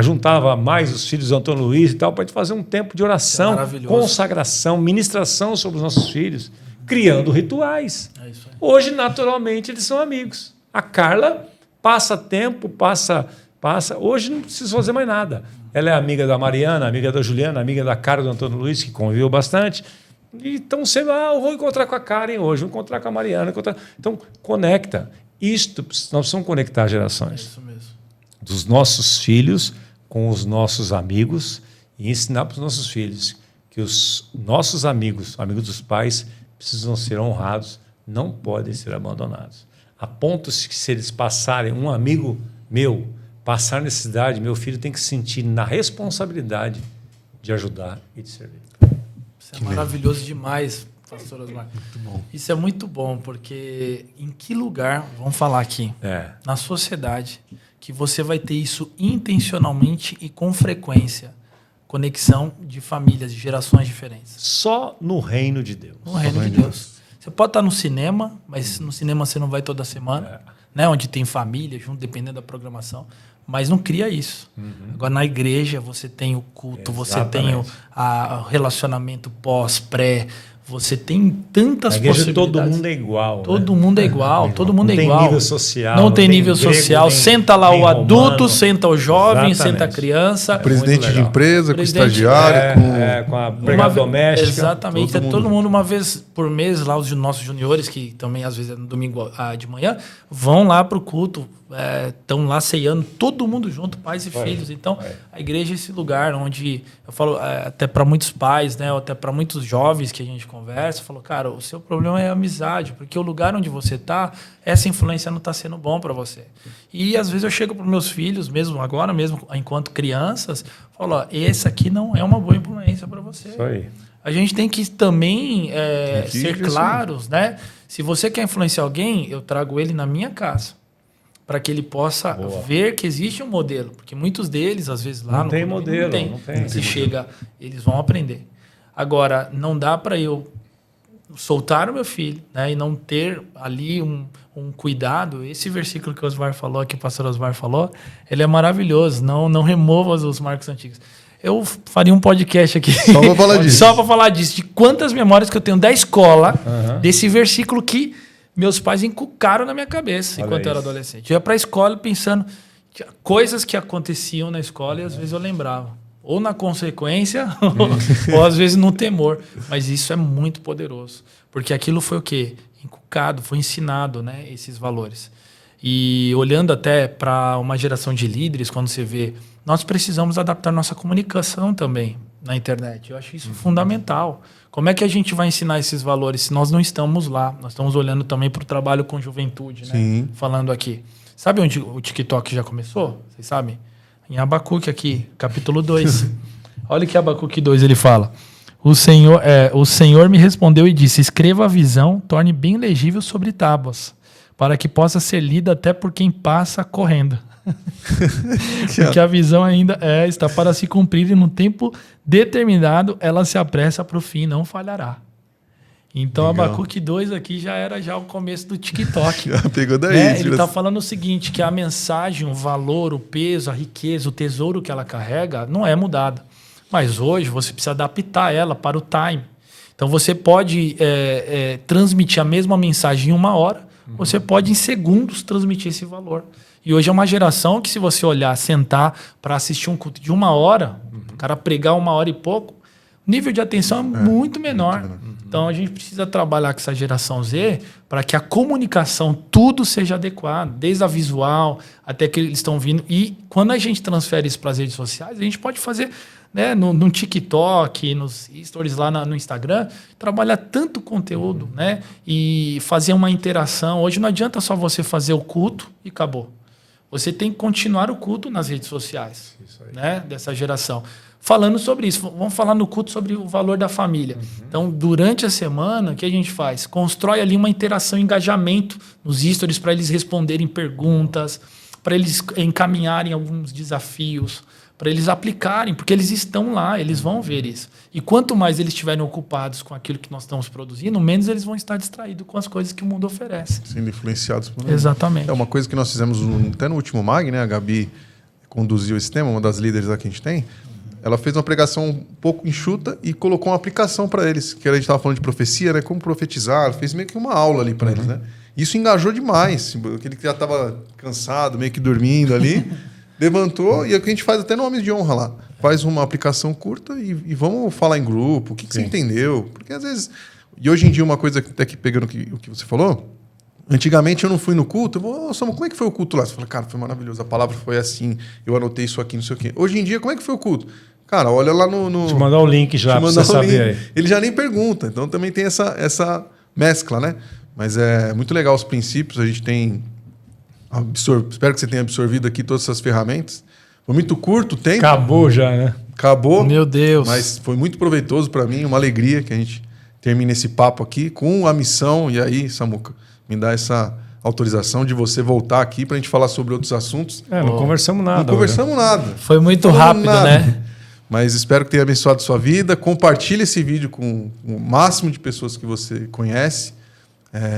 [SPEAKER 2] juntava mais os filhos do Antônio Luiz e tal, para a gente fazer um tempo de oração, consagração, ministração sobre os nossos filhos, criando rituais.
[SPEAKER 3] É isso aí.
[SPEAKER 2] Hoje, naturalmente, eles são amigos. A Carla passa tempo, passa. Hoje não precisa fazer mais nada. Ela é amiga da Mariana, amiga da Juliana, amiga da Carla do Antônio Luiz, que conviveu bastante. Então, você vai, eu vou encontrar com a Karen hoje, vou encontrar com a Mariana. Então, conecta. Nós precisamos conectar gerações.
[SPEAKER 3] É isso mesmo.
[SPEAKER 2] Dos nossos filhos com os nossos amigos e ensinar para os nossos filhos que os nossos amigos dos pais, precisam ser honrados, não podem ser abandonados. A ponto que se eles passarem, um amigo meu passar necessidade, meu filho tem que sentir na responsabilidade de ajudar e de servir.
[SPEAKER 3] Isso é maravilhoso demais, pastor Osmar. Muito bom. Isso é muito bom, porque em que lugar, vamos falar aqui, na sociedade, que você vai ter isso intencionalmente e com frequência, conexão de famílias, de gerações diferentes?
[SPEAKER 2] Só no reino de Deus.
[SPEAKER 3] No reino de Deus. Você pode estar no cinema, mas no cinema você não vai toda semana, né? Onde tem família junto, dependendo da programação. Mas não cria isso. Agora, na igreja, você tem o culto, você tem o relacionamento pós-pré, você tem tantas possibilidades.
[SPEAKER 2] Todo mundo é igual.
[SPEAKER 3] Todo mundo é igual, todo mundo é igual.
[SPEAKER 2] Não tem nível social.
[SPEAKER 3] Não tem nível social. Senta lá o adulto, senta o jovem, senta a criança.
[SPEAKER 1] Presidente de empresa, com estagiário,
[SPEAKER 2] com a empregada doméstica.
[SPEAKER 3] Exatamente. Todo mundo uma vez por mês, lá os nossos juniores, que também às vezes é no domingo de manhã, vão lá para o culto, estão lá ceando, todo mundo junto, pais e filhos. Então, a igreja é esse lugar onde, eu falo até para muitos pais, né, ou até para muitos jovens que a gente conversa, eu falo, cara, o seu problema é a amizade, porque o lugar onde você está, essa influência não está sendo bom para você. E às vezes eu chego para os meus filhos, mesmo agora, mesmo enquanto crianças, falo, ó, esse aqui não é uma boa influência para você.
[SPEAKER 2] Isso aí.
[SPEAKER 3] A gente tem que também ser claros, né? Se você quer influenciar alguém, eu trago ele na minha casa, para que ele possa ver que existe um modelo. Porque muitos deles, às vezes, lá
[SPEAKER 2] não tem modelo.
[SPEAKER 3] Não tem. Se chega, eles vão aprender. Agora, não dá para eu soltar o meu filho, né, e não ter ali um cuidado. Esse versículo que o Osmar falou, que o pastor Osmar falou, ele é maravilhoso. Não remova os marcos antigos. Eu faria um podcast aqui.
[SPEAKER 1] Só para falar disso.
[SPEAKER 3] Só para falar disso. De quantas memórias que eu tenho da escola, desse versículo que meus pais encucaram na minha cabeça enquanto eu era adolescente. Eu ia para a escola pensando coisas que aconteciam na escola e às vezes eu lembrava. Ou na consequência, ou às vezes no temor. Mas isso é muito poderoso. Porque aquilo foi o quê? Encucado, foi ensinado, né, esses valores. E olhando até para uma geração de líderes, quando você vê, nós precisamos adaptar nossa comunicação também na internet. Eu acho isso fundamental. Como é que a gente vai ensinar esses valores se nós não estamos lá? Nós estamos olhando também para o trabalho com juventude, né?
[SPEAKER 1] Sim.
[SPEAKER 3] Falando aqui. Sabe onde o TikTok já começou? Vocês sabem? Em Abacuque aqui, capítulo 2. Olha o que Abacuque 2 ele fala. O Senhor me respondeu e disse, escreva a visão, torne bem legível sobre tábuas, para que possa ser lida até por quem passa correndo. Porque a visão ainda está para se cumprir e no tempo determinado ela se apressa para o fim, não falhará. Então, legal. Abacuque 2 aqui já era o começo do TikTok.
[SPEAKER 1] Já pegou daí.
[SPEAKER 3] Né? Ele está falando o seguinte, que a mensagem, o valor, o peso, a riqueza, o tesouro que ela carrega não é mudada. Mas hoje você precisa adaptar ela para o time. Então, você pode transmitir a mesma mensagem em 1 hora, você pode em segundos transmitir esse valor. E hoje é uma geração que, se você olhar, sentar para assistir um culto de 1 hora, o cara pregar 1 hora e pouco, o nível de atenção é muito menor. Então, a gente precisa trabalhar com essa geração Z para que a comunicação, tudo seja adequado, desde a visual até que eles estão vindo. E quando a gente transfere isso para as redes sociais, a gente pode fazer né, no TikTok, nos stories lá no Instagram, trabalhar tanto conteúdo, né, e fazer uma interação. Hoje não adianta só você fazer o culto e acabou. Você tem que continuar o culto nas redes sociais, né, dessa geração. Falando sobre isso, vamos falar no culto sobre o valor da família. Então, durante a semana, o que a gente faz? Constrói ali uma interação, engajamento nos stories para eles responderem perguntas, para eles encaminharem alguns desafios, para eles aplicarem, porque eles estão lá, eles vão ver isso. E quanto mais eles estiverem ocupados com aquilo que nós estamos produzindo, menos eles vão estar distraídos com as coisas que o mundo oferece.
[SPEAKER 1] Sendo influenciados por...
[SPEAKER 3] Exatamente.
[SPEAKER 1] É uma coisa que nós fizemos até no último MAG, né? A Gabi conduziu esse tema, uma das líderes lá que a gente tem. Ela fez uma pregação um pouco enxuta e colocou uma aplicação para eles, que a gente estava falando de profecia, né? Como profetizar, fez meio que uma aula ali para eles, né? Isso engajou demais. Aquele que já estava cansado, meio que dormindo ali, levantou, e é o que a gente faz até no Homens de Honra lá. Faz uma aplicação curta e vamos falar em grupo, o que você entendeu. Porque às vezes... E hoje em dia, uma coisa, até que pegando o que você falou, antigamente eu não fui no culto, eu vou, Samu, como é que foi o culto lá? Você fala, cara, foi maravilhoso, a palavra foi assim, eu anotei isso aqui, não sei o quê. Hoje em dia, como é que foi o culto? Cara, olha lá no...
[SPEAKER 2] Te mandar o link já, pra você saber aí.
[SPEAKER 1] Ele já nem pergunta, então também tem essa mescla, né? Mas é muito legal os princípios, a gente tem... Espero que você tenha absorvido aqui todas essas ferramentas. Foi muito curto o tempo.
[SPEAKER 2] Acabou já, né?
[SPEAKER 1] Acabou.
[SPEAKER 3] Meu Deus.
[SPEAKER 1] Mas foi muito proveitoso para mim, uma alegria que a gente termine esse papo aqui com a missão. E aí, Samuca, me dá essa autorização de você voltar aqui para a gente falar sobre outros assuntos.
[SPEAKER 2] Não conversamos nada.
[SPEAKER 1] Não conversamos nada.
[SPEAKER 3] Foi muito rápido, né?
[SPEAKER 1] Mas espero que tenha abençoado sua vida. Compartilhe esse vídeo com o máximo de pessoas que você conhece.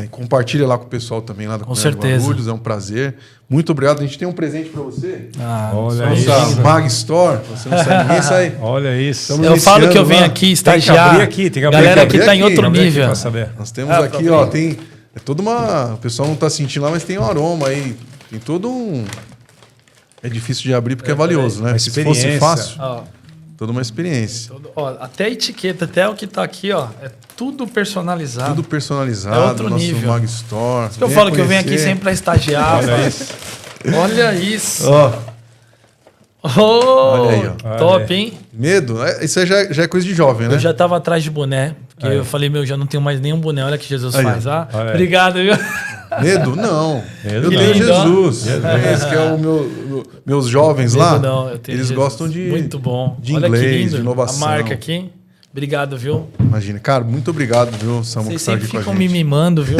[SPEAKER 1] Compartilha lá com o pessoal também lá da Comunidade Guarulhos, é um prazer. Muito obrigado. A gente tem um presente para você.
[SPEAKER 2] Olha
[SPEAKER 1] isso. Mag Store. Você não sabe, ninguém sai.
[SPEAKER 2] Olha isso.
[SPEAKER 3] Eu falo que eu venho aqui estagiar.
[SPEAKER 2] Tem que abrir aqui.
[SPEAKER 3] Galera aqui está em outro nível.
[SPEAKER 1] Nós temos aqui, ó, tem toda uma... O pessoal não está sentindo lá, mas tem um aroma aí. Tem todo um... É difícil de abrir porque é valioso, né? Se fosse fácil, toda uma experiência.
[SPEAKER 3] Até a etiqueta, até o que está aqui, ó, é tudo personalizado.
[SPEAKER 1] Tudo personalizado.
[SPEAKER 3] É outro
[SPEAKER 1] nosso
[SPEAKER 3] nível.
[SPEAKER 1] Mag Store.
[SPEAKER 3] Eu falo que eu venho aqui sempre para estagiar. Olha isso. Olha aí, ó. Top, hein?
[SPEAKER 1] Medo? Isso aí já é coisa de jovem, né?
[SPEAKER 3] Eu já estava atrás de boné, porque eu falei, já não tenho mais nenhum boné. Olha o que Jesus faz. Obrigado, viu?
[SPEAKER 1] Medo? Não.
[SPEAKER 2] Eu
[SPEAKER 1] tenho Jesus. Esse que é o meus jovens
[SPEAKER 3] Medo
[SPEAKER 1] lá.
[SPEAKER 3] Não, eu tenho
[SPEAKER 1] eles
[SPEAKER 3] Jesus.
[SPEAKER 1] gostam de
[SPEAKER 3] Muito bom.
[SPEAKER 1] De
[SPEAKER 3] Olha
[SPEAKER 1] inglês,
[SPEAKER 3] que lindo.
[SPEAKER 1] de inovação.
[SPEAKER 3] A marca aqui. Obrigado, viu?
[SPEAKER 1] Imagina. Cara, muito obrigado, viu, Samu,
[SPEAKER 3] Vocês
[SPEAKER 1] que tá aqui
[SPEAKER 3] sempre
[SPEAKER 1] com a
[SPEAKER 3] ficam
[SPEAKER 1] gente.
[SPEAKER 3] me mimando, viu?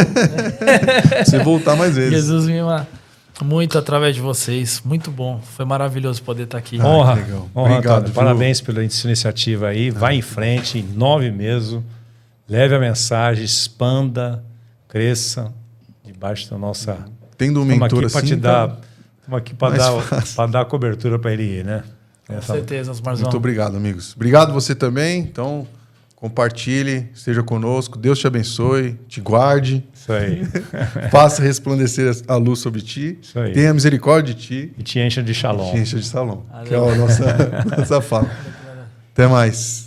[SPEAKER 1] Você voltar mais vezes.
[SPEAKER 3] Jesus me mima muito através de vocês. Muito bom. Foi maravilhoso poder estar aqui.
[SPEAKER 2] Honra.
[SPEAKER 1] Legal.
[SPEAKER 2] Honra,
[SPEAKER 1] Obrigado,
[SPEAKER 2] Antônio. Parabéns pela iniciativa aí. Vai em frente, em 9 meses. Leve a mensagem, expanda, cresça debaixo da nossa...
[SPEAKER 1] Tendo um mentor assim...
[SPEAKER 2] Estamos aqui para dar cobertura para ele ir, né?
[SPEAKER 3] Com certeza, Osmarzão.
[SPEAKER 1] Muito obrigado, amigos. Obrigado você também. Então, compartilhe, esteja conosco. Deus te abençoe, te guarde.
[SPEAKER 2] Isso aí.
[SPEAKER 1] Faça resplandecer a luz sobre ti.
[SPEAKER 2] Isso aí.
[SPEAKER 1] Tenha misericórdia de ti.
[SPEAKER 2] E te encha de shalom.
[SPEAKER 1] Te encha de shalom. Que é a nossa fala. Até mais.